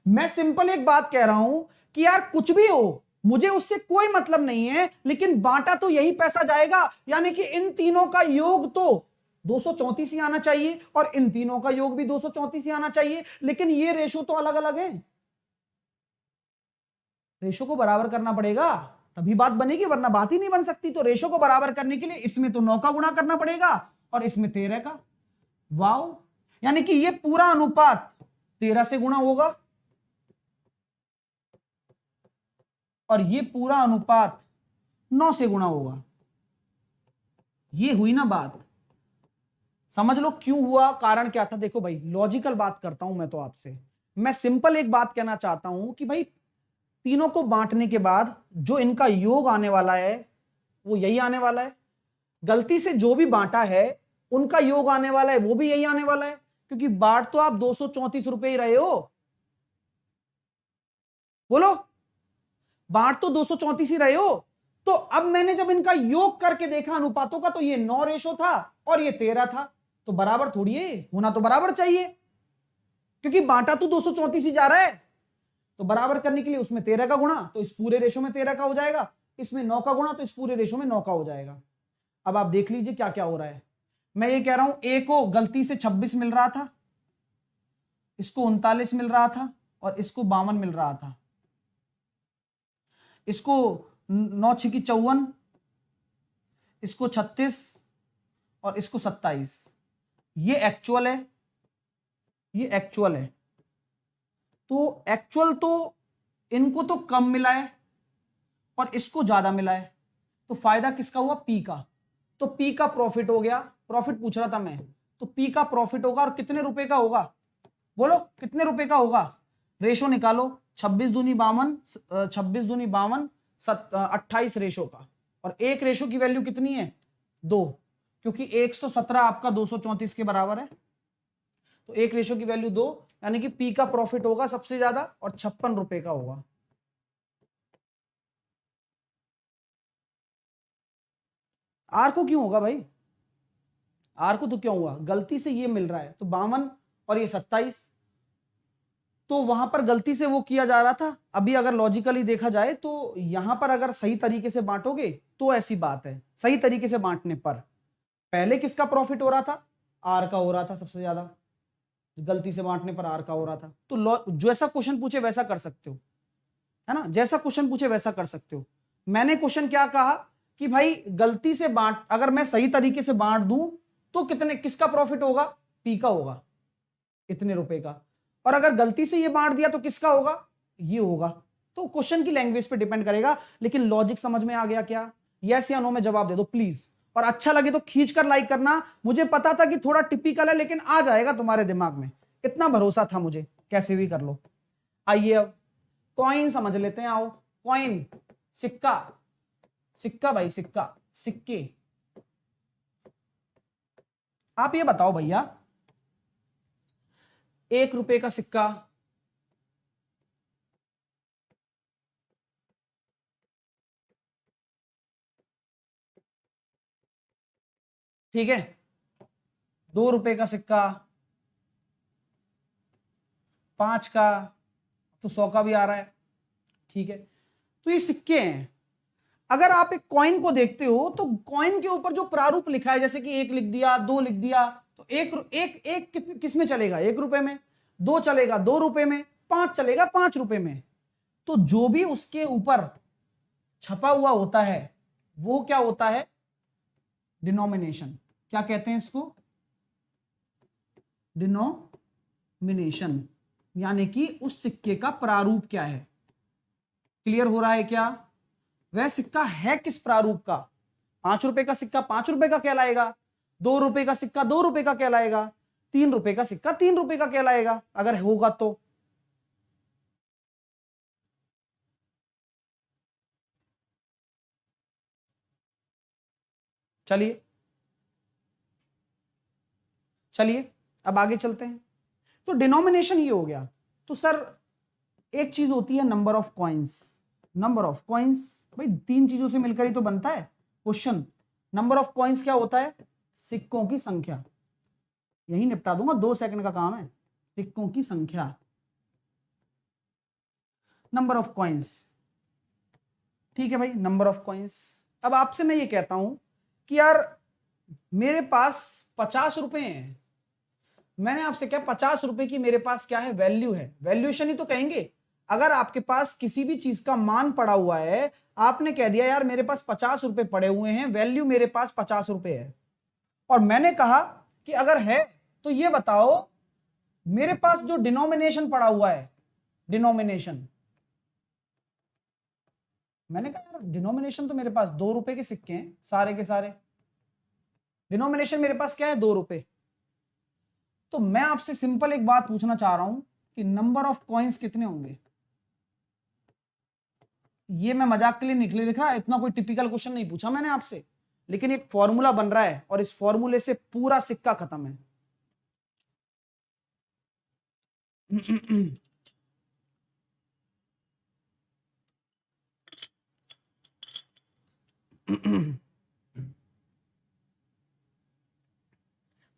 मैं सिंपल एक बात कह रहा हूं कि यार कुछ भी हो मुझे उससे कोई मतलब नहीं है, लेकिन बांटा तो यही पैसा जाएगा, यानी कि इन तीनों का योग तो 234 ही आना चाहिए और इन तीनों का योग भी 234 ही आना चाहिए। लेकिन ये रेशो तो अलग अलग है, रेशो को बराबर करना पड़ेगा तभी बात बनेगी, वरना बात ही नहीं बन सकती। तो रेशो को बराबर करने के लिए इसमें तो 9 का गुणा करना पड़ेगा और इसमें 13 का। वाओ, यानी कि ये पूरा अनुपात 13 से गुणा होगा और ये पूरा अनुपात 9 से गुणा होगा। ये हुई ना बात, समझ लो क्यों हुआ, कारण क्या था। देखो भाई लॉजिकल बात करता हूं मैं तो आपसे, मैं सिंपल एक बात कहना चाहता हूं कि भाई तीनों को बांटने के बाद जो इनका योग आने वाला है वो यही आने वाला है। गलती से जो भी बांटा है उनका योग आने वाला है वो भी यही आने वाला है, क्योंकि बांट तो आप 234 रुपए ही रहे हो। बोलो, बांट तो 234 ही रहे हो। तो अब मैंने जब इनका योग करके देखा अनुपातों का, तो ये 9 रेशो था और ये 13 था। तो बराबर थोड़ी है, होना तो बराबर चाहिए, क्योंकि बांटा तो 234 ही जा रहा है। तो बराबर करने के लिए उसमें 13 का गुणा तो इस पूरे रेशो में 13 का हो जाएगा, इसमें 9 का गुणा तो इस पूरे रेशो में 9 का हो जाएगा। अब आप देख लीजिए क्या क्या हो रहा है। मैं ये कह रहा हूं ए को गलती से 26 मिल रहा था, इसको 39 मिल रहा था और इसको 52 मिल रहा था। इसको 9 छिकी 54, इसको 36 और इसको 27। ये एक्चुअल है, ये एक्चुअल है। तो एक्चुअल तो इनको तो कम मिला है और इसको ज्यादा मिला है, तो फायदा किसका हुआ, पी का। तो पी का प्रॉफिट हो गया, प्रॉफिट पूछ रहा था मैं, तो पी का प्रॉफिट होगा और कितने रुपए का होगा, बोलो कितने रुपए का होगा। रेशो निकालो, 26 दूनी 52, 26 दूनी 52, 28 रेशो का। और एक रेशो की वैल्यू कितनी है, 2, क्योंकि 117 आपका 234 के बराबर है। तो एक रेशो की वैल्यू 2, यानी कि पी का प्रॉफिट होगा सबसे ज्यादा और 56 रुपए का होगा। आर को क्यों होगा भाई, आर को तो क्यों हुआ, गलती से ये मिल रहा है तो 52 और ये 27, तो वहां पर गलती से वो किया जा रहा था। अभी अगर लॉजिकली देखा जाए तो यहां पर अगर सही तरीके से बांटोगे तो ऐसी बात है, सही तरीके से बांटने पर पहले किसका प्रॉफिट हो रहा था, आर का हो रहा था सबसे ज्यादा, गलती से बांटने पर आर का हो रहा था। तो जैसा क्वेश्चन पूछे वैसा कर सकते हो, है ना, जैसा क्वेश्चन पूछे वैसा कर सकते हो। मैंने क्वेश्चन क्या कहा कि भाई गलती से बांट, अगर मैं सही तरीके से बांट दूं तो कितने, किसका प्रॉफिट होगा, पी का होगा, इतने रुपए का। और अगर गलती से ये बांट दिया तो किसका होगा, ये होगा। तो क्वेश्चन की लैंग्वेज पे डिपेंड करेगा, लेकिन लॉजिक समझ में आ गया क्या, यस या नो में जवाब दे दो प्लीज। और अच्छा लगे तो खींच कर लाइक करना। मुझे पता था कि थोड़ा टिपिकल है, लेकिन आ जाएगा तुम्हारे दिमाग में, इतना भरोसा था मुझे, कैसे भी कर लो। आइए अब कॉइन समझ लेते हैं, आओ। कॉइन, सिक्का, सिक्का भाई सिक्का, सिक्के। आप ये बताओ भैया, 1 रुपए का सिक्का, ठीक है, 2 रुपए का सिक्का, 5 का, तो 100 का भी आ रहा है, ठीक है। तो ये सिक्के हैं। अगर आप एक कॉइन को देखते हो तो कॉइन के ऊपर जो प्रारूप लिखा है, जैसे कि 1 लिख दिया, 2 लिख दिया, तो एक किस में चलेगा? 1 रुपए में। 2 चलेगा 2 रुपए में। 5 चलेगा 5 रुपए में। तो जो भी उसके ऊपर छपा हुआ होता है वो क्या होता है? डिनोमिनेशन। क्या कहते हैं इसको? डिनोमिनेशन, यानी कि उस सिक्के का प्रारूप क्या है। क्लियर हो रहा है क्या? वह सिक्का है किस प्रारूप का? 5 रुपए का सिक्का 5 रुपए का कहलाएगा, 2 रुपए का सिक्का 2 रुपए का कहलाएगा, 3 रुपए का सिक्का 3 रुपए का कहलाएगा, अगर होगा तो। चलिए चलिए अब आगे चलते हैं। तो डिनोमिनेशन ये हो गया। तो सर एक चीज होती है number of coins. Number of coins भाई 3 चीजों से मिलकर ही तो बनता है क्वेश्चन। नंबर ऑफ कॉइन्स क्या होता है? सिक्कों की संख्या। यही निपटा दूंगा, 2 सेकंड का काम है। सिक्कों की संख्या, नंबर ऑफ कॉइन्स, ठीक है भाई, नंबर ऑफ कॉइन्स। अब आपसे मैं ये कहता हूं कि यार मेरे पास 50 रुपए हैं। मैंने आपसे क्या, 50 रुपए की मेरे पास क्या है? वैल्यू है। वैल्यूएशन ही तो कहेंगे। अगर आपके पास किसी भी चीज का मान पड़ा हुआ है, आपने कह दिया यार मेरे पास 50 रुपए पड़े हुए हैं, वैल्यू मेरे पास 50 रुपए है, और मैंने कहा कि अगर है तो ये बताओ मेरे पास जो डिनोमिनेशन पड़ा हुआ है, डिनोमिनेशन, मैंने कहा यार डिनोमिनेशन तो मेरे पास 2 रुपए के सिक्के हैं सारे के सारे। डिनोमिनेशन मेरे पास क्या है? 2 रुपए। तो मैं आपसे सिंपल एक बात पूछना चाह रहा हूं कि नंबर ऑफ कॉइन्स कितने होंगे? ये मैं मजाक के लिए निकले लिख रहा, इतना कोई टिपिकल क्वेश्चन नहीं पूछा मैंने आपसे, लेकिन एक फॉर्मूला बन रहा है और इस फॉर्मूले से पूरा सिक्का खत्म है।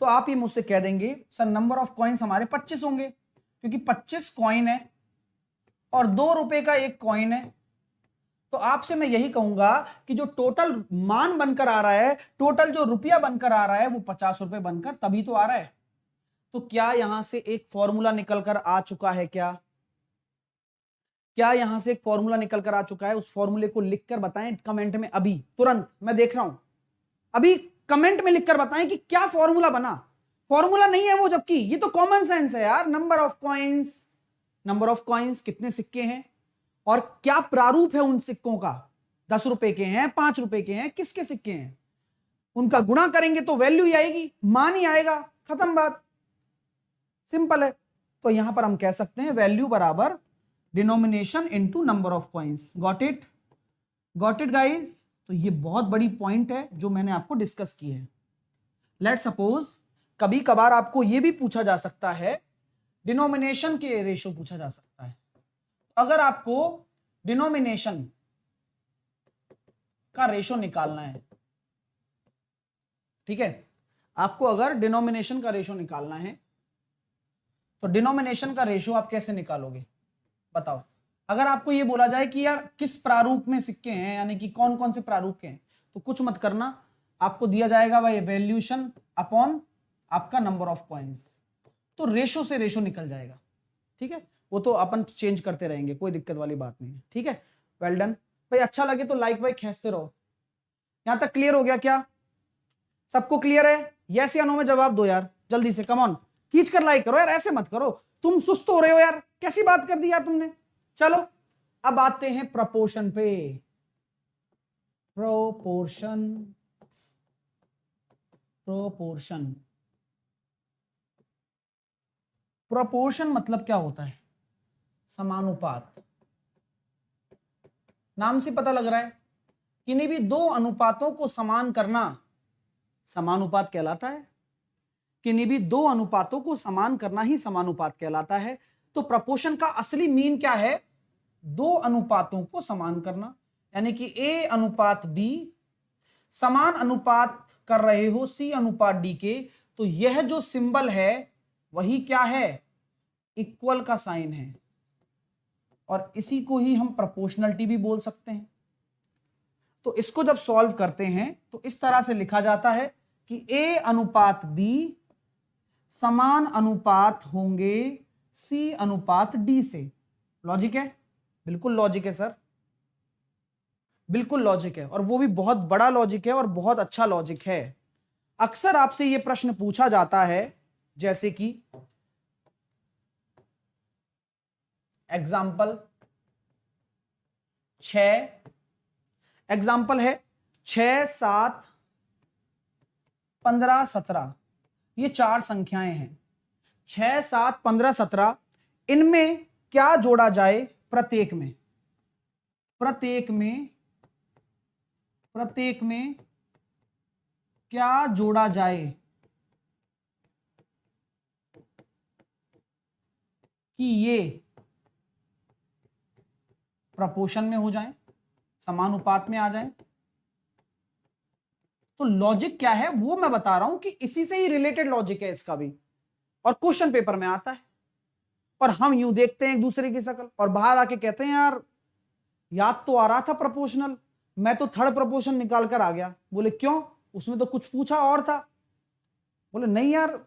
तो आप ये मुझसे कह देंगे सर नंबर ऑफ कॉइन्स हमारे 25 होंगे, क्योंकि 25 कॉइन है और 2 रुपए का एक कॉइन है। तो आपसे मैं यही कहूंगा कि जो टोटल मान बनकर आ रहा है, टोटल जो रुपया बनकर आ रहा है, वो 50 रुपए बनकर तभी तो आ रहा है। तो क्या यहां से एक फॉर्मूला निकलकर आ चुका है? क्या यहां से एक फॉर्मूला निकलकर आ चुका है? उस फॉर्मूले को लिखकर बताएं कमेंट में अभी, तुरंत, मैं देख रहा हूं। अभी कमेंट में लिखकर बताएं कि क्या फॉर्मूला बना। फॉर्मूला नहीं है वो, जबकि ये तो कॉमन सेंस है यार। Number of coins, number of coins, कितने सिक्के हैं और क्या प्रारूप है उन सिक्कों का। 10 रुपए के हैं, 5 रुपए के हैं, किसके सिक्के हैं, उनका गुणा करेंगे तो वैल्यू ही आएगी, मान ही आएगा, खत्म बात, सिंपल है। तो यहां पर हम कह सकते हैं वैल्यू बराबर denomination into number of coins. Got it? Got it guys? तो ये बहुत बड़ी पॉइंट है जो मैंने आपको डिस्कस की है। लेट सपोज कभी कभार आपको ये भी पूछा जा सकता है, डिनोमिनेशन के रेशो पूछा जा सकता है। अगर आपको डिनोमिनेशन का रेशो निकालना है, ठीक है, आपको अगर डिनोमिनेशन का रेशो निकालना है तो डिनोमिनेशन का रेशो आप कैसे निकालोगे बताओ। अगर आपको ये बोला जाए कि यार किस प्रारूप में सिक्के हैं, यानी कि कौन कौन से प्रारूप के हैं, तो कुछ मत करना, आपको दिया जाएगा भाई वैल्यूएशन अपॉन आपका नंबर ऑफ कॉइन्स, तो रेशो से रेशो निकल जाएगा, ठीक है। वो तो अपन चेंज करते रहेंगे, कोई दिक्कत वाली बात नहीं है, ठीक है। वेल डन भाई, अच्छा लगे तो लाइक भाई खींचते रहो। यहां तक क्लियर हो गया क्या? सबको क्लियर है? यस या नो में जवाब दो यार जल्दी से, कम ऑन, खींच कर लाइक करो यार, ऐसे मत करो, तुम सुस्त हो रहे हो यार, कैसी बात कर दी यार तुमने। चलो अब आते हैं प्रपोर्शन पे। प्रोपोर्शन, प्रोपोर्शन, प्रोपोर्शन मतलब क्या होता है? समानुपात। नाम से पता लग रहा है किन्हीं भी दो अनुपातों को समान करना समानुपात कहलाता है। किन्हीं भी दो अनुपातों को समान करना ही समानुपात कहलाता है। तो प्रपोर्शन का असली मीन क्या है? दो अनुपातों को समान करना, यानी कि ए अनुपात बी समान अनुपात कर रहे हो सी अनुपात डी के, तो यह जो सिंबल है वही क्या है? इक्वल का साइन है, और इसी को ही हम प्रोपोर्शनलिटी भी बोल सकते हैं। तो इसको जब सॉल्व करते हैं तो इस तरह से लिखा जाता है कि ए अनुपात बी समान अनुपात होंगे सी अनुपात डी से। लॉजिक है? बिल्कुल लॉजिक है सर, बिल्कुल लॉजिक है, और वो भी बहुत बड़ा लॉजिक है और बहुत अच्छा लॉजिक है। अक्सर आपसे ये प्रश्न पूछा जाता है, जैसे कि एग्जाम्पल 6, एग्जाम्पल है 6, 7, 15, 17, ये चार संख्याएं हैं। 6, 7, 15, 17, इनमें क्या जोड़ा जाए? प्रत्येक में क्या जोड़ा जाए कि ये प्रपोर्शन में हो जाए, समानुपात में आ जाए? तो लॉजिक क्या है वो मैं बता रहा हूं कि इसी से ही रिलेटेड लॉजिक है इसका भी, और क्वेश्चन पेपर में आता है। और हम यूं देखते हैं एक दूसरे की शक्ल और बाहर आके कहते हैं यार याद तो आ रहा था प्रोपोर्शनल, मैं तो थर्ड प्रोपोर्शन निकाल कर आ गया। बोले क्यों? उसमें तो कुछ पूछा और था। बोले नहीं यार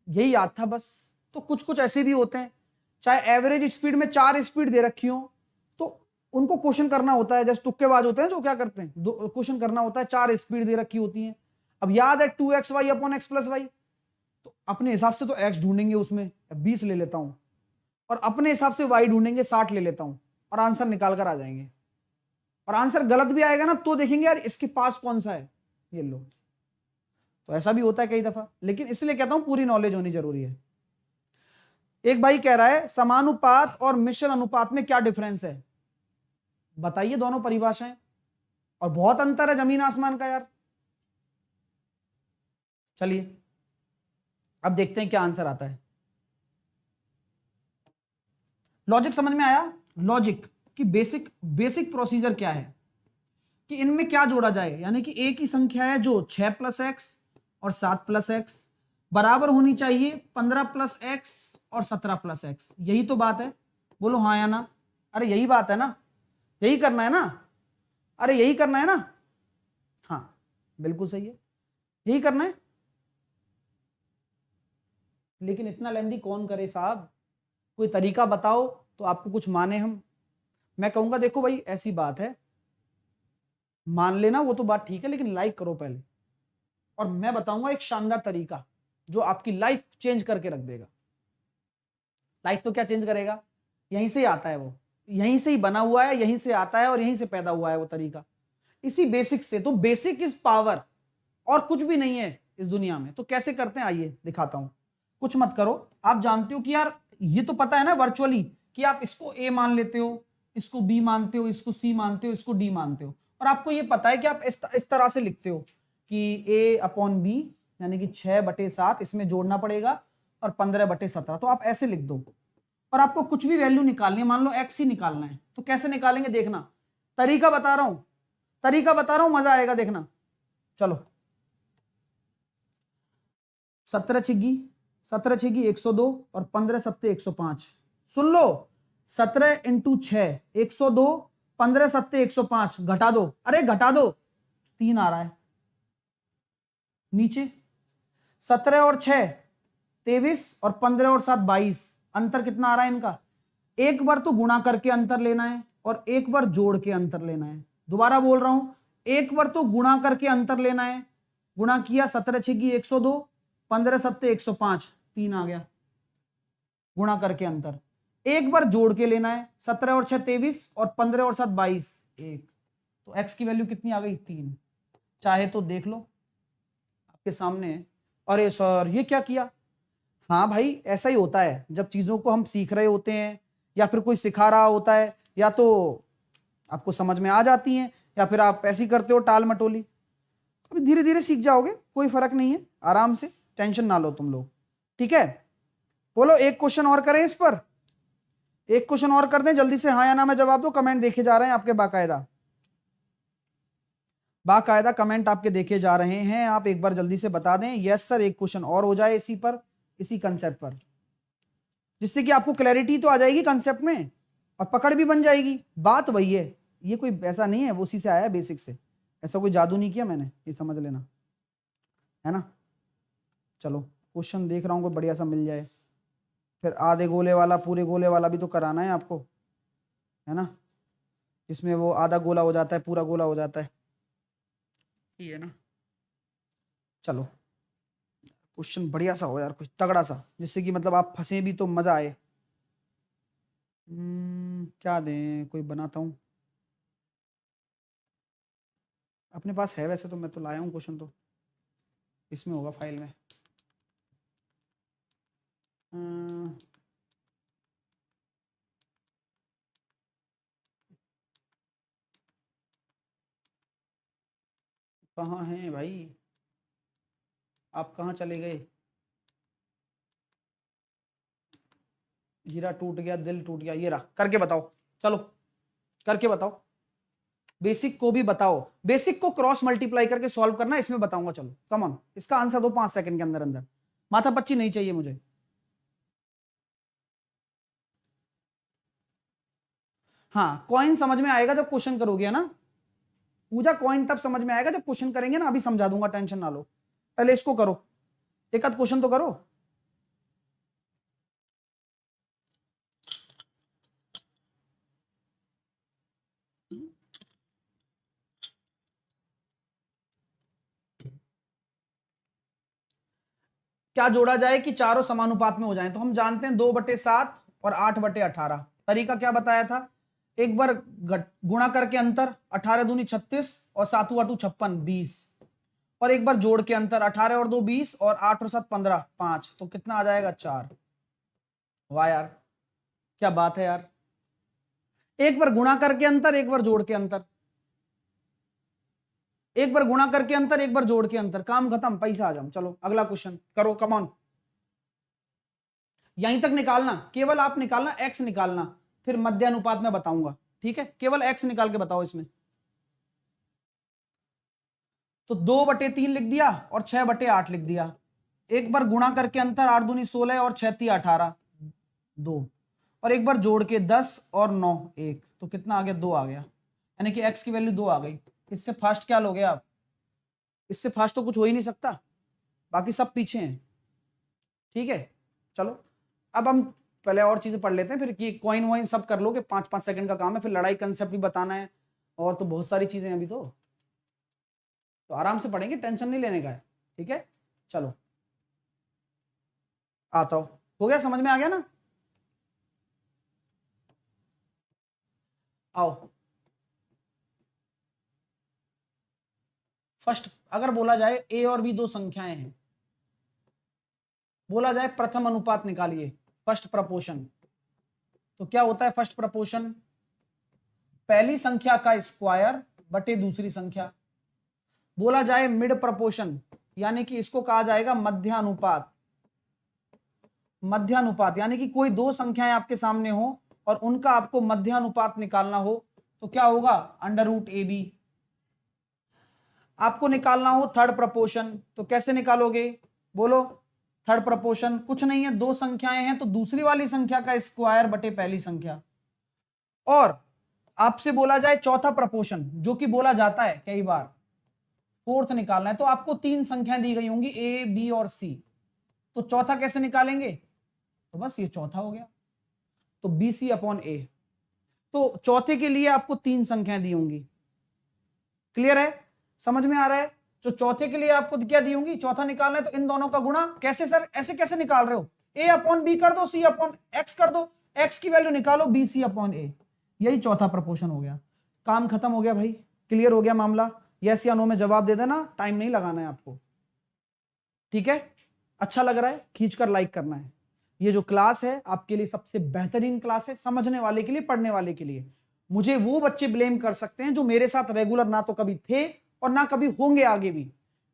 यही याद था बस। तो कुछ कुछ ऐसे भी होते हैं, चाहे एवरेज स्पीड में 4 स्पीड दे रखी हो तो उनको क्वेश्चन करना होता है, जैसे तुक्केबाज होते हैं जो क्या करते हैं, क्वेश्चन करना होता है, 4 स्पीड दे रखी होती हैं। अब याद है 2xy upon x plus Y, तो अपने हिसाब से तो x ढूंढेंगे, उसमें 20 ले लेता हूं, और अपने हिसाब से y ढूंढेंगे 60 ले लेता हूं, और आंसर निकाल कर आ जाएंगे। और आंसर गलत भी आएगा ना तो देखेंगे यार इसके पास कौन सा है, ये लो। तो ऐसा भी होता है कई दफा, लेकिन इसलिए कहता हूं पूरी नॉलेज होनी जरूरी है। एक भाई कह रहा है समानुपात और मिश्र अनुपात में क्या डिफरेंस है? बताइए दोनों परिभाषाएं, और बहुत अंतर है जमीन आसमान का यार। चलिए अब देखते हैं क्या आंसर आता है। लॉजिक समझ में आया? लॉजिक की बेसिक प्रोसीजर क्या है कि इनमें क्या जोड़ा जाए, यानी कि एक ही संख्या है जो 6 प्लस एक्स और 7 प्लस एक्स बराबर होनी चाहिए 15 प्लस एक्स और 17 प्लस एक्स। यही तो बात है, बोलो हाँ या ना। अरे यही बात है ना, यही करना है ना, अरे यही करना है ना, हाँ बिल्कुल सही है, यही करना है। लेकिन इतना लेंदी कौन करे साहब, कोई तरीका बताओ तो आपको कुछ माने हम। मैं कहूंगा देखो भाई ऐसी बात है, मान लेना वो तो बात ठीक है, लेकिन लाइक करो पहले, और मैं बताऊंगा एक शानदार तरीका जो आपकी लाइफ चेंज करके रख देगा। लाइफ तो क्या चेंज करेगा, यहीं से आता है, वो यहीं से ही बना हुआ है, यहीं से आता है और यहीं से पैदा हुआ है वो तरीका, इसी बेसिक से। तो बेसिक इज पावर, और कुछ भी नहीं है इस दुनिया में। तो कैसे करते हैं आइए दिखाता हूं। कुछ मत करो, आप जानते हो कि यार ये तो पता है ना वर्चुअली कि आप इसको ए मान लेते हो, इसको बी मानते हो, इसको सी मानते हो, इसको डी मानते हो, और आपको ये पता है कि आप इस तरह से लिखते हो कि ए अपॉन बी यानी कि 6/7 इसमें जोड़ना पड़ेगा और 15/17, तो आप ऐसे लिख दो। और आपको कुछ भी वैल्यू निकालनी है, मान लो एक्स ही निकालना है, तो कैसे निकालेंगे देखना, तरीका बता रहा हूं, तरीका बता रहा हूं, मजा आएगा देखना। चलो 17 छिगी 102 और 15 सत्ते 105। सुन लो, 17 × 6 102, 15 सत्ते 105, घटा दो, अरे घटा दो, 3 आ रहा है नीचे। 17 और 6 23 और 15 और 7 22, अंतर कितना आ रहा है इनका? एक बार तो गुणा करके अंतर लेना है और एक बार जोड़ के अंतर लेना है। दोबारा बोल रहा हूं, एक बार तो गुणा करके अंतर लेना है, गुणा किया 17 छिगी 102, 15 सत्ते 105, 3 आ गया, गुणा करके अंतर। एक बार जोड़ के लेना है, 17 और 6 23 और 15 और 7 22, 1, तो x की वैल्यू कितनी आ गई? 3। चाहे तो देख लो आपके सामने है। अरे सर ये क्या किया? हाँ भाई ऐसा ही होता है, जब चीजों को हम सीख रहे होते हैं या फिर कोई सिखा रहा होता है, या तो आपको समझ में आ जाती हैं या फिर आप ऐसे ही करते हो टाल मटोली। अभी धीरे धीरे सीख जाओगे, कोई फर्क नहीं है, आराम से, टेंशन ना लो तुम लोग, ठीक है। बोलो एक क्वेश्चन और करें इस पर, एक क्वेश्चन और कर दें जल्दी से, हाँ या ना में जवाब दो। कमेंट देखे जा रहे हैं आपके बाकायदा, बाकायदा कमेंट आपके देखे जा रहे हैं, आप एक बार जल्दी से बता दें यस सर, एक क्वेश्चन और हो जाए इसी पर, इसी कंसेप्ट पर, जिससे कि आपको क्लैरिटी तो आ जाएगी कंसेप्ट में और पकड़ भी बन जाएगी। बात वही है, ये कोई ऐसा नहीं है, वो उसी से आया है बेसिक से, ऐसा कोई जादू नहीं किया मैंने, ये समझ लेना, है ना। चलो क्वेश्चन देख रहा हूँ कोई बढ़िया सा मिल जाए, फिर आधे गोले वाला पूरे गोले वाला भी तो कराना है आपको, है ना, जिसमें वो आधा गोला हो जाता है पूरा गोला हो जाता है, ये है ना। चलो क्वेश्चन बढ़िया सा हो यार, कुछ तगड़ा सा, जिससे कि मतलब आप फंसे भी तो मजा आए। क्या दें, कोई बनाता हूँ, अपने पास है वैसे तो, मैं तो लाया हूँ क्वेश्चन, तो इसमें होगा फाइल में। कहाँ हैं भाई, आप कहाँ चले गए। हीरा टूट गया दिल टूट गया, ये रहा, करके बताओ, चलो करके बताओ, बेसिक को भी बताओ, बेसिक को क्रॉस मल्टीप्लाई करके सॉल्व करना, इसमें बताऊंगा। चलो कम ऑन, इसका आंसर दो 5 सेकंड के अंदर अंदर, माथा पच्ची नहीं चाहिए मुझे। हाँ कॉइन समझ में आएगा जब क्वेश्चन करोगे ना पूजा, कॉइन तब समझ में आएगा जब क्वेश्चन करेंगे ना, अभी समझा दूंगा, टेंशन ना लो, पहले इसको करो, एक आध क्वेश्चन तो करो। क्या जोड़ा जाए कि चारों समानुपात में हो जाएं, तो हम जानते हैं 2/7 और 8/18। तरीका क्या बताया था, एक बार गुणा करके अंतर, 18 दूनी 36 और 7 8 56 20, और एक बार जोड़ के अंतर, 18 और 2 20 और 8 और 7 15 5, तो कितना आ जाएगा 4। वाह यार क्या बात है यार, एक बार गुणा करके अंतर, एक बार जोड़ के अंतर, एक बार गुणा करके अंतर, एक बार जोड़ के अंतर, काम खत्म, पैसा आ जाओ। चलो अगला क्वेश्चन करो, कम ऑन, यहीं तक निकालना, केवल आप निकालना, एक्स निकालना, फिर मध्य अनुपात में बताऊंगा, ठीक है, केवल एक्स निकाल के बताओ इसमें। तो 2/3 लिख दिया और 6/8 लिख दिया, एक बार गुणा करके अंतर, 8 दूनी 16 और 6 3 18 2, और एक बार जोड़ के 10 और 9 1, तो कितना आ गया 2 आ गया, यानी कि एक्स की वैल्यू 2 आ गई। इससे फास्ट क्या लोगे आप, इससे फास्ट तो कुछ हो ही नहीं सकता, बाकी सब पीछे हैं, ठीक है। चलो अब हम पहले और चीजें पढ़ लेते हैं, फिर कि कॉइन वॉइन सब कर लोगे, 5-5 सेकंड का काम है, फिर लड़ाई कंसेप्ट भी बताना है, और तो बहुत सारी चीजें अभी तो आराम से पढ़ेंगे, टेंशन नहीं लेने का है, ठीक है। चलो आता हो गया, समझ में आ गया ना, आओ। फर्स्ट अगर बोला जाए ए और बी दो संख्याएं हैं, बोला जाए प्रथम अनुपात निकालिए, फर्स्ट प्रपोर्शन, तो क्या होता है फर्स्ट प्रपोर्शन, पहली संख्या का स्क्वायर बटे दूसरी संख्या। बोला जाए मिड प्रपोर्शन, यानी कि इसको कहा जाएगा मध्यानुपात, मध्यानुपात यानी कि कोई दो संख्याएं आपके सामने हो और उनका आपको मध्यानुपात निकालना हो, तो क्या होगा √AB। आपको निकालना हो थर्ड प्रपोर्शन, तो कैसे निकालोगे, बोलो। थर्ड प्रपोर्शन कुछ नहीं है, दो संख्याएं हैं तो दूसरी वाली संख्या का स्क्वायर बटे पहली संख्या। और आपसे बोला जाए चौथा प्रपोर्शन, जो कि बोला जाता है कई बार, फोर्थ निकालना है, तो आपको 3 संख्याएं दी गई होंगी A B और C, तो चौथा कैसे निकालेंगे, तो बस ये चौथा हो गया, तो BC/A। तो चौथे के लिए आपको 3 संख्याएं दी होंगी, क्लियर है, समझ में आ रहा है। जो चौथे के लिए आपको क्या दी होंगी, चौथा निकालना है तो इन दोनों का गुणा, कैसे सर ऐसे कैसे निकाल रहे हो, A/B कर दो, C/X कर दो, X की वैल्यू निकालो BC/A, यही चौथा प्रपोर्शन हो गया, काम खत्म हो गया भाई, क्लियर हो गया मामला। यस या नो में जवाब दे देना, टाइम नहीं लगाना है आपको, ठीक है। अच्छा लग रहा है, खींचकर लाइक करना है। ये जो क्लास है आपके लिए सबसे बेहतरीन क्लास है, समझने वाले के लिए, पढ़ने वाले के लिए। मुझे वो बच्चे ब्लेम कर सकते हैं जो मेरे साथ रेगुलर ना तो कभी थे और ना कभी होंगे आगे भी,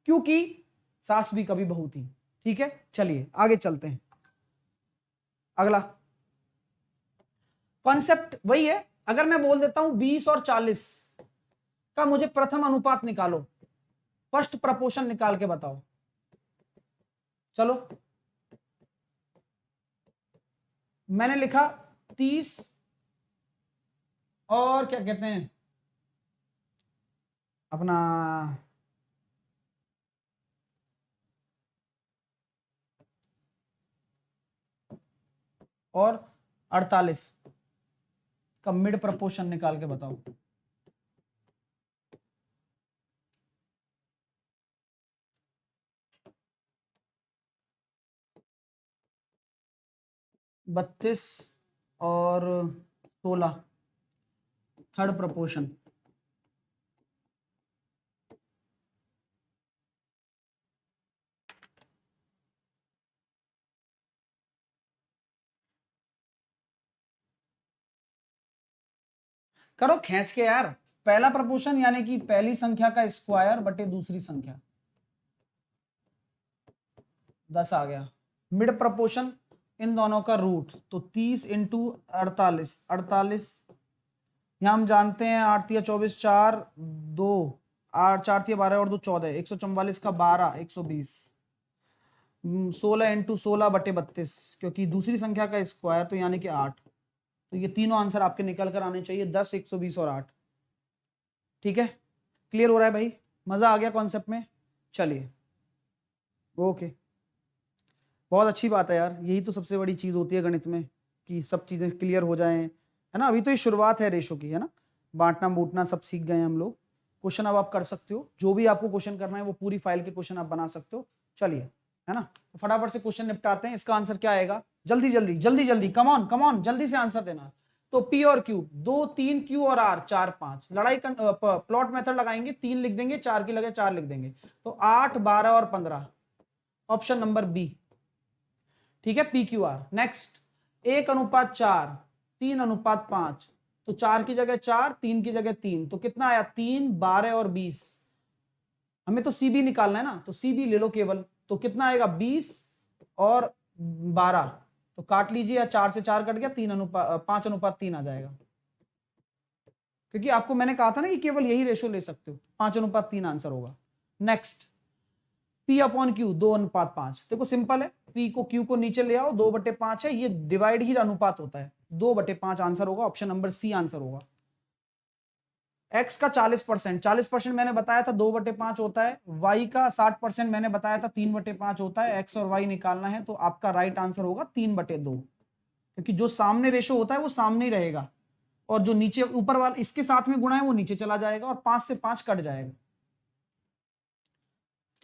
क्योंकि सास भी कभी बहू थी, ठीक है, चलिए आगे चलते हैं। अगला कॉन्सेप्ट वही है। अगर मैं बोल देता हूं 20 और 40 का मुझे प्रथम अनुपात निकालो, फर्स्ट प्रपोर्शन निकाल के बताओ। चलो मैंने लिखा 30 और क्या कहते हैं अपना और 48 का मिड प्रपोर्शन निकाल के बताओ। बत्तीस और 16 थर्ड प्रपोर्शन। करो खींच के यार, पहला प्रपोर्शन यानी कि पहली संख्या का स्क्वायर बटे दूसरी संख्या, 10 आ गया। मिड प्रपोर्शन इन दोनों का रूट, तो 30 इंटू 48, 48 यहां हम जानते हैं 8 या 24, 4 2 8 4 या 12 और 2 14, 144 का 12 120, 16 इंटू 16 बटे 32, क्योंकि दूसरी संख्या का स्क्वायर तो यानी कि 8। तो ये तीनों आंसर आपके निकल कर आने चाहिए, 10 120 और 8। ठीक है, क्लियर हो रहा है भाई? मजा आ गया कॉन्सेप्ट में? चलिए ओके, बहुत अच्छी बात है यार, यही तो सबसे बड़ी चीज होती है गणित में कि सब चीजें क्लियर हो जाएं, है ना। अभी तो ये शुरुआत है रेशो की, है ना, बांटना बूटना सब सीख गए हम लोग। क्वेश्चन अब आप कर सकते हो, जो भी आपको क्वेश्चन करना है वो पूरी फाइल के क्वेश्चन आप बना सकते हो। चलिए, है ना, तो फटाफट से क्वेश्चन निपटाते हैं। इसका आंसर क्या आएगा? जल्दी जल्दी जल्दी जल्दी, कम ऑन जल्दी से आंसर देना। तो पी और क्यू 2 3, क्यू और आर 4 5, लड़ाई प्लॉट मेथड लगाएंगे, 3 लिख देंगे, 4 की लगे 4 लिख देंगे, तो 8 12 और 15, ऑप्शन नंबर बी। ठीक है, पी क्यू आर। नेक्स्ट 1:4, 3:5, तो 4 की जगह 4, 3 की जगह 3, तो कितना आया? 3 12 और 20। हमें तो सीबी निकालना है ना, तो सीबी ले लो केवल, तो कितना आएगा? 20 और 12, तो काट लीजिए, या 4 से 4 कट गया, 5:3 आ जाएगा, क्योंकि आपको मैंने कहा था ना कि केवल यही रेशो ले सकते हो, 5:3 आंसर होगा। Next P upon Q 2:5। देखो सिंपल है, P को Q को नीचे ले आओ, 2/5 है, ये डिवाइड ही अनुपात होता है, 2/5 आंसर होगा, ऑप्शन नंबर सी आंसर होगा। X का 40%, 40% मैंने बताया था 2/5 होता है, Y का 60% मैंने बताया था 3/5 होता है। X और Y निकालना है, तो आपका राइट आंसर होगा 3/2, क्योंकि जो सामने रेशो होता है वो सामने ही रहेगा, और जो नीचे ऊपर वाला इसके साथ में गुणा है वो नीचे चला जाएगा, और 5 से 5 कट जाएगा।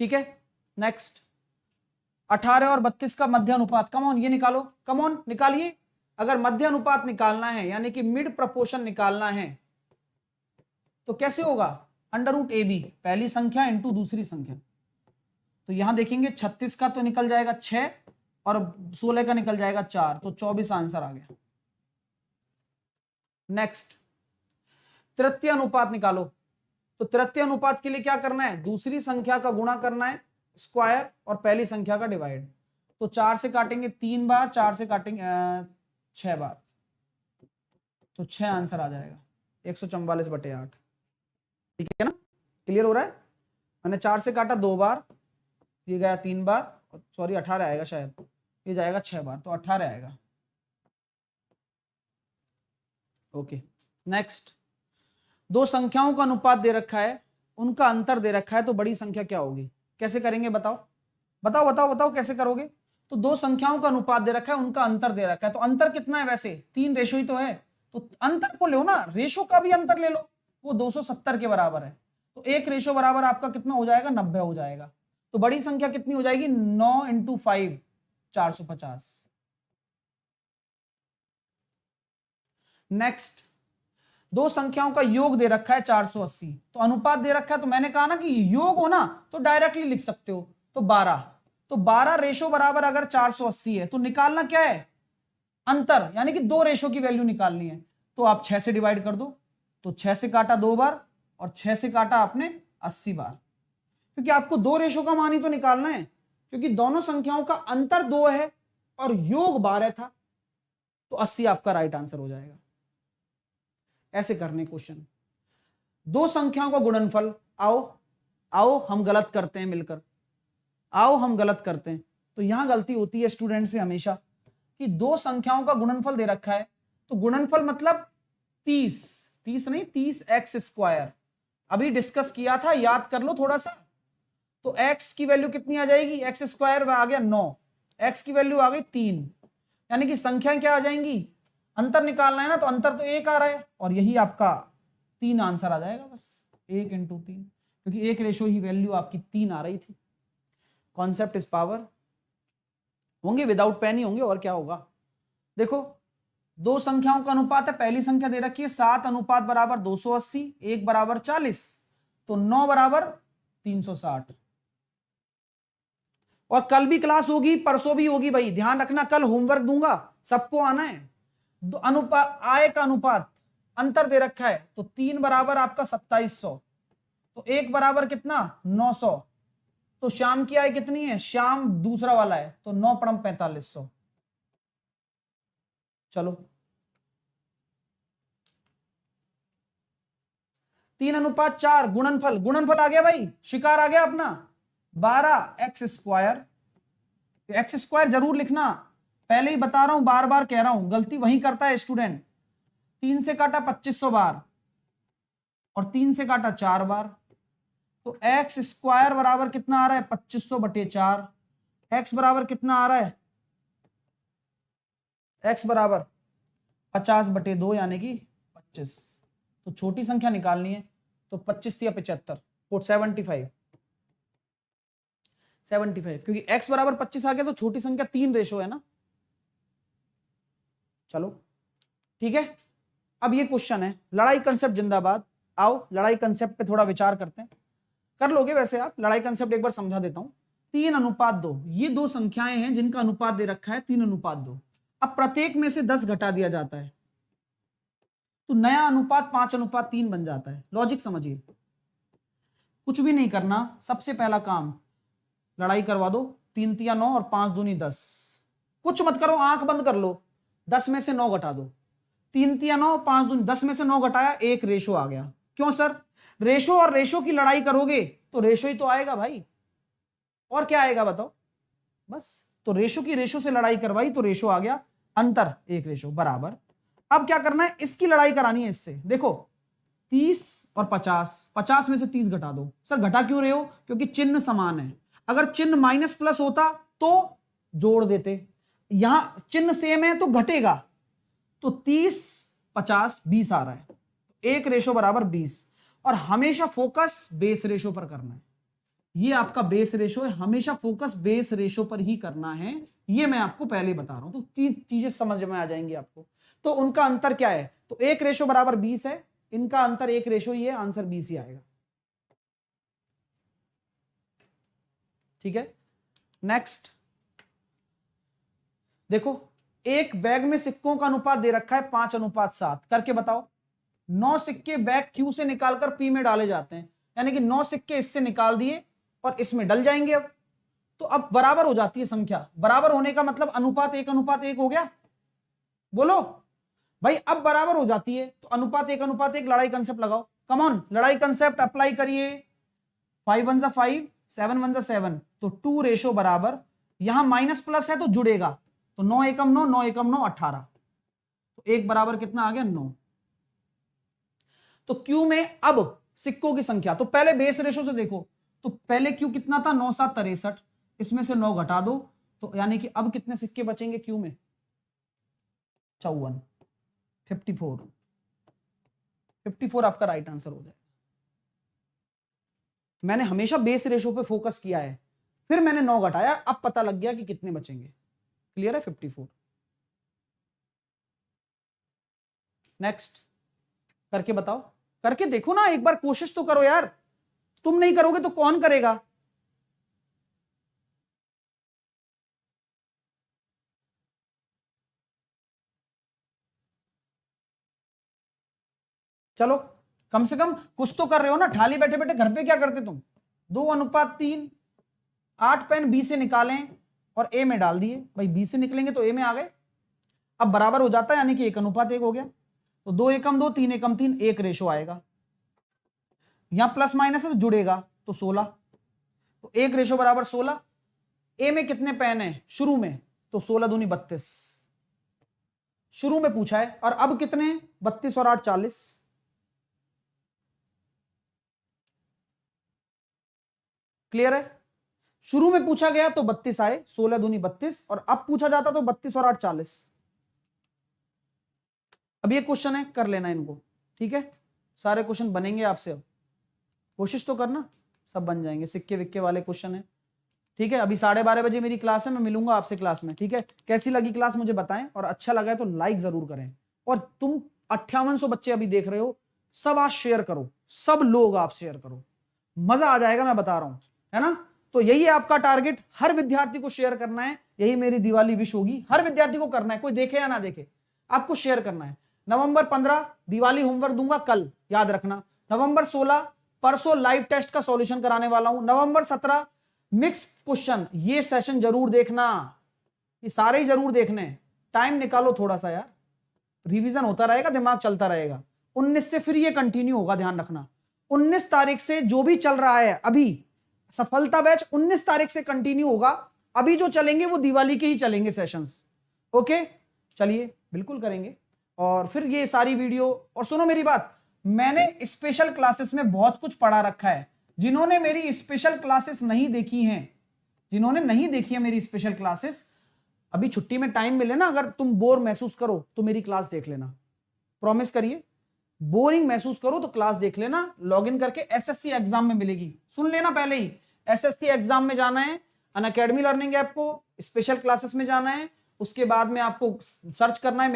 ठीक है, नेक्स्ट 18 और 32 का मध्य अनुपात, कम ऑन ये निकालो, कम ऑन निकालिए। अगर मध्य अनुपात निकालना है यानी कि मिड प्रपोर्शन निकालना है, तो कैसे होगा? √AB, पहली संख्या इंटू दूसरी संख्या। तो यहां देखेंगे 36 का तो निकल जाएगा 6, और 16 का निकल जाएगा 4, तो 24 आंसर आ गया। नेक्स्ट तृतीय अनुपात निकालो। तो तृतीय अनुपात के लिए क्या करना है? दूसरी संख्या का गुणा करना है स्क्वायर, और पहली संख्या का डिवाइड। तो 4 से काटेंगे 3 बार, 4 से काटेंगे 6 बार, तो 6 आंसर आ जाएगा, 144/8। ठीक है ना, क्लियर हो रहा है? मैंने 4 से काटा 2 बार, ये गया 3 बार, सॉरी 18 आएगा शायद, ये जाएगा 6 बार, तो 18 आएगा। ओके, नेक्स्ट दो संख्याओं का अनुपात दे रखा है, उनका अंतर दे रखा है, तो बड़ी संख्या क्या होगी? कैसे करेंगे बताओ बताओ बताओ बताओ, कैसे करोगे? तो दो संख्याओं का अनुपात दे रखा है, उनका अंतर दे रखा है, तो अंतर कितना है? वैसे 3 रेशो ही तो है, तो अंतर को लो ना, रेशो का भी अंतर ले लो, वो 270 के बराबर है, तो एक रेशो बराबर आपका कितना हो जाएगा? 90 हो जाएगा। तो बड़ी संख्या कितनी हो जाएगी? 9 × 5 450। नेक्स्ट दो संख्याओं का योग दे रखा है 480, तो अनुपात दे रखा है, तो मैंने कहा ना कि योग हो ना तो डायरेक्टली लिख सकते हो, तो 12, तो 12 रेशो बराबर अगर 480 है, तो निकालना क्या है? अंतर, यानी कि दो रेशो की वैल्यू निकालनी है, तो आप 6 से डिवाइड कर दो, तो 6 से काटा 2 बार, और 6 से काटा आपने 80 बार, क्योंकि आपको दो रेशो का मान ही तो निकालना है, क्योंकि दोनों संख्याओं का अंतर 2 है और योग 12 था, तो 80 आपका राइट आंसर हो जाएगा। ऐसे करने क्वेश्चन। दो संख्याओं का गुणनफल, आओ आओ हम गलत करते हैं मिलकर, आओ हम गलत करते हैं। तो यहां गलती होती है स्टूडेंट से हमेशा कि दो संख्याओं का गुणनफल दे रखा है, तो गुणनफल मतलब 30 नहीं 30x²। अभी डिस्कस किया था, याद कर लो थोड़ा सा। तो x की वैल्यू कितनी आ जाएगी, x² आ गया 9, x की वैल्यू आ गई 3, यानी कि संख्याएं क्या आ जाएंगी, अंतर निकालना है ना, तो अंतर तो 1 आ रहा है और यही आपका 3 आंसर आ जाएगा, बस 1 × 3, क्योंकि 1 रेशो ही वैल्यू आपकी 3 आ रही थी। Concept is power. होंगे विदाउट पेन ही होंगे, और क्या होगा। देखो दो संख्याओं का अनुपात है, पहली संख्या दे रखी है 7 अनुपात बराबर 280, 1 बराबर 40, तो 9 बराबर 360। और कल भी क्लास होगी, परसों भी होगी भाई, ध्यान रखना, कल होमवर्क दूंगा, सबको आना है। अनुपात, आय का अनुपात अंतर दे रखा है, तो 3 बराबर आपका 2700, तो 1 बराबर कितना 900, तो शाम की आय कितनी है, शाम दूसरा वाला है, तो 9 × 4500। चलो 3:4 गुणनफल, गुणनफल आ गया भाई, शिकार आ गया अपना 12x²। x² जरूर लिखना, पहले ही बता रहा हूं, बार बार कह रहा हूं, गलती वही करता है स्टूडेंट। 3 से काटा 2500 बार और 3 से काटा 4 बार, तो x² बराबर कितना आ रहा है 2500/4। x बराबर कितना आ रहा है, x बराबर 50/2 यानी कि 25। तो छोटी संख्या निकालनी है, तो 25 या 75, 75, क्योंकि x बराबर 25 आ गया, तो छोटी संख्या 3 रेशो है ना। चलो ठीक है, अब ये क्वेश्चन है, लड़ाई कंसेप्ट जिंदाबाद। आओ लड़ाई कंसेप्ट पे थोड़ा विचार करते हैं, कर लोगे वैसे आप, लड़ाई कंसेप्ट एक बार समझा देता हूं। 3:2, ये दो संख्याएं हैं जिनका अनुपात दे रखा है 3:2। अब प्रत्येक में से 10 घटा दिया जाता है, तो नया अनुपात 5:3 बन जाता है। लॉजिक समझिए, कुछ भी नहीं करना, सबसे पहला काम लड़ाई करवा दो, 3 × 9 और 5 दूनी 10, कुछ मत करो, आंख बंद कर लो, 10 में से 9 घटा दो, 3 × 9 5 दूनी 10 में से 9 घटाया, एक रेशो आ गया। क्यों सर, रेशो और रेशो की लड़ाई करोगे तो रेशो ही तो आएगा भाई, और क्या आएगा बताओ, बस। तो रेशो की रेशो से लड़ाई करवाई तो रेशो आ गया, अंतर 1 रेशो बराबर। अब क्या करना है, इसकी लड़ाई करानी है इससे। देखो 30 और 50, 50 में से 30 घटा दो। सर घटा क्यों रहे हो, क्योंकि चिन्ह समान है, अगर चिन्ह माइनस प्लस होता तो जोड़ देते, यहां चिन्ह सेम है तो घटेगा, तो 30 50 20 आ रहा है, 1 रेशो बराबर 20। और हमेशा फोकस बेस रेशो पर करना है, ये आपका बेस रेशो है, हमेशा फोकस बेस रेशो पर ही करना है, ये मैं आपको पहले बता रहा हूं, तो चीजें समझ में आ जाएंगी आपको। तो उनका अंतर क्या है, तो 1 रेशो बराबर 20 है, इनका अंतर 1 रेशो ही है, आंसर 20 ही आएगा। ठीक है, नेक्स्ट देखो, एक बैग में सिक्कों का अनुपात दे रखा है 5:7, करके बताओ। 9 सिक्के बैग क्यू से निकालकर पी में डाले जाते हैं, यानी कि 9 सिक्के इससे निकाल दिए और इसमें डल जाएंगे। अब तो अब बराबर हो जाती है संख्या, बराबर होने का मतलब अनुपात 1:1 हो गया, बोलो भाई। अब बराबर हो जाती है तो अनुपात 1:1, लड़ाई कंसेप्ट लगाओ, कम ऑन, लड़ाई कंसेप्ट अप्लाई करिए। 5 1 5, 7 1 7, तो 2 रेशो बराबर, यहां माइनस प्लस है तो जुड़ेगा, तो 9 एकम 9, 9 एकम 9 18, तो 1 बराबर कितना आ गया 9। तो क्यू में अब सिक्कों की संख्या, तो पहले बेस रेशो से देखो, तो पहले क्यू कितना था 9 7 63, इसमें से 9 घटा दो, तो यानी कि अब कितने सिक्के बचेंगे क्यू में, 54, 54 आपका राइट आंसर हो जाए। मैंने हमेशा बेस रेशो पे फोकस किया है, फिर मैंने 9 घटाया, अब पता लग गया कि कितने बचेंगे। क्लियर है, 54। नेक्स्ट करके बताओ, करके देखो ना एक बार, कोशिश तो करो यार, तुम नहीं करोगे तो कौन करेगा। चलो कम से कम कुछ तो कर रहे हो ना, ठाली बैठे बैठे घर पे क्या करते तुम। 2:3, 8 पेन बी से निकालें और ए में डाल दिए, भाई बी से निकलेंगे तो ए में आ गए, अब बराबर हो जाता है, यानी कि 1:1 हो गया। तो 2 एकम 2, 3 एकम 3, 1 रेशो आएगा। यहां प्लस माइनस है तो जुड़ेगा, तो 16, तो 1 रेशो बराबर 16। ए में कितने पेन है शुरू में, तो 16 दूनी 32 शुरू में पूछा है, और अब कितने, 32 और 8 40। क्लियर है? शुरू में पूछा गया तो 32 आए, 16 दूनी 32, और अब पूछा जाता तो 32 और 8 40। अब ये क्वेश्चन है, कर लेना इनको, ठीक है? सारे क्वेश्चन बनेंगे आपसे, अब कोशिश तो करना, सब बन जाएंगे, सिक्के विक्के वाले क्वेश्चन है, ठीक है? अभी 12:30 बजे मेरी क्लास है, मैं मिलूंगा आपसे क्लास में, ठीक है? कैसी लगी क्लास मुझे बताएं, और अच्छा लगा है तो लाइक जरूर करें। और तुम 5800 बच्चे अभी देख रहे हो, सब आज शेयर करो, सब लोग आप शेयर करो, मजा आ जाएगा, मैं बता रहा हूं, है ना? तो यही है आपका टारगेट, हर विद्यार्थी को शेयर करना है, यही मेरी दिवाली विश होगी, हर विद्यार्थी को करना है, कोई देखे या ना देखे, आपको शेयर करना है। नवंबर 15 दिवाली होमवर्क दूंगा कल, याद रखना। नवंबर 16 परसों लाइव टेस्ट का सॉल्यूशन कराने वाला हूं। नवंबर 17 मिक्स क्वेश्चन, ये सेशन जरूर देखना, ये सारे ही जरूर देखने, टाइम निकालो थोड़ा सा यार, रिवीजन होता रहेगा, दिमाग चलता रहेगा। 19 से फिर ये कंटिन्यू होगा, ध्यान रखना। 19 तारीख से जो भी चल रहा है अभी, सफलता बैच 19 तारीख से कंटिन्यू होगा। अभी जो चलेंगे वो दिवाली के ही चलेंगे सेशंस, ओके? चलिए बिल्कुल करेंगे। और फिर ये सारी वीडियो, और सुनो मेरी बात, मैंने स्पेशल क्लासेस में बहुत कुछ पढ़ा रखा है। जिन्होंने मेरी स्पेशल क्लासेस नहीं देखी हैं, जिन्होंने नहीं देखी है मेरी स्पेशल क्लासेस, अभी छुट्टी में टाइम मिले ना, अगर तुम बोर महसूस करो तो मेरी क्लास देख लेना, प्रॉमिस करिए। बोरिंग महसूस करो तो क्लास देख लेना, लॉगिन करके एसएससी एग्जाम में मिलेगी, सुन लेना पहले ही। एसएससी एग्जाम में जाना है, अनअकैडमी लर्निंग ऐप को स्पेशल क्लासेस में जाना है, उसके बाद में आपको सर्च करना है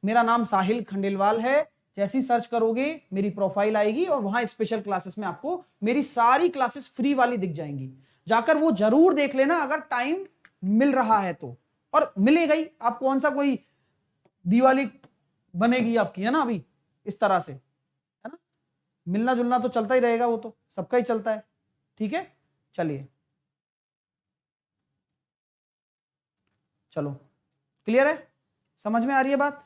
मेरा नाम साहिल खंडेलवाल है। जैसे ही सर्च करोगे मेरी प्रोफाइल आएगी, और वहां स्पेशल क्लासेस में आपको मेरी सारी क्लासेस फ्री वाली दिख जाएंगी, जाकर वो जरूर देख लेना अगर टाइम मिल रहा है तो, और मिलेगा ही। आप कौन सा कोई दिवाली बनेगी आपकी, है ना? अभी इस तरह से, है ना? मिलना जुलना तो चलता ही रहेगा, वो तो सबका ही चलता है, ठीक है? चलिए, चलो, क्लियर है, समझ में आ रही है बात?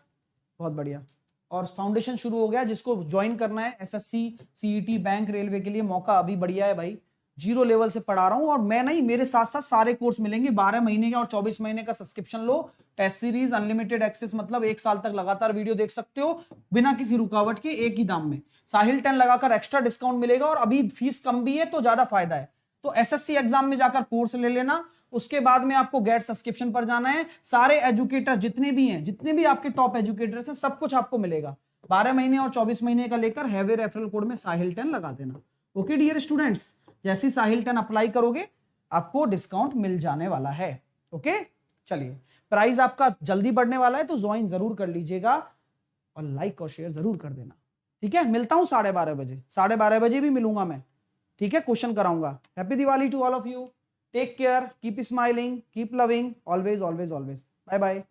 बहुत बढ़िया। और फाउंडेशन शुरू हो गया, जिसको ज्वाइन करना है एसएससी, सीईटी, बैंक, रेलवे के लिए मौका अभी बढ़िया है भाई। 0 लेवल से पढ़ा रहा हूं, और मैं नहीं, मेरे साथ साथ सारे कोर्स मिलेंगे। 12 महीने का और 24 महीने का सब्सक्रिप्शन लो, टेस्ट सीरीज, अनलिमिटेड एक्सेस, मतलब 1 साल तक लगातार वीडियो देख सकते हो बिना किसी रुकावट के, एक ही दाम में। साहिल 10 लगाकर एक्स्ट्रा डिस्काउंट मिलेगा, और अभी फीस कम भी है तो ज्यादा फायदा है। तो एसएससी एग्जाम में जाकर कोर्स ले लेना, उसके बाद में आपको गेट सब्सक्रिप्शन पर जाना है। सारे एजुकेटर जितने भी हैं, जितने भी आपके टॉप एजुकेटर्स हैं, सब कुछ आपको मिलेगा। 12 महीने और 24 महीने का लेकर हैवे रेफरल कोड में साहिल 10 लगा देना, ओके डियर स्टूडेंट्स? जैसे साहिल 10 अप्लाई करोगे आपको डिस्काउंट मिल जाने वाला है, ओके? चलिए, प्राइस आपका जल्दी बढ़ने वाला है, तो ज्वाइन जरूर कर लीजिएगा, और लाइक और शेयर जरूर कर देना, ठीक है? मिलता हूं 12:30 बजे, 12:30 बजे भी मिलूंगा मैं, ठीक है? क्वेश्चन कराऊंगा। Happy Diwali to all of you, take care, keep smiling, keep loving, always always always, bye bye.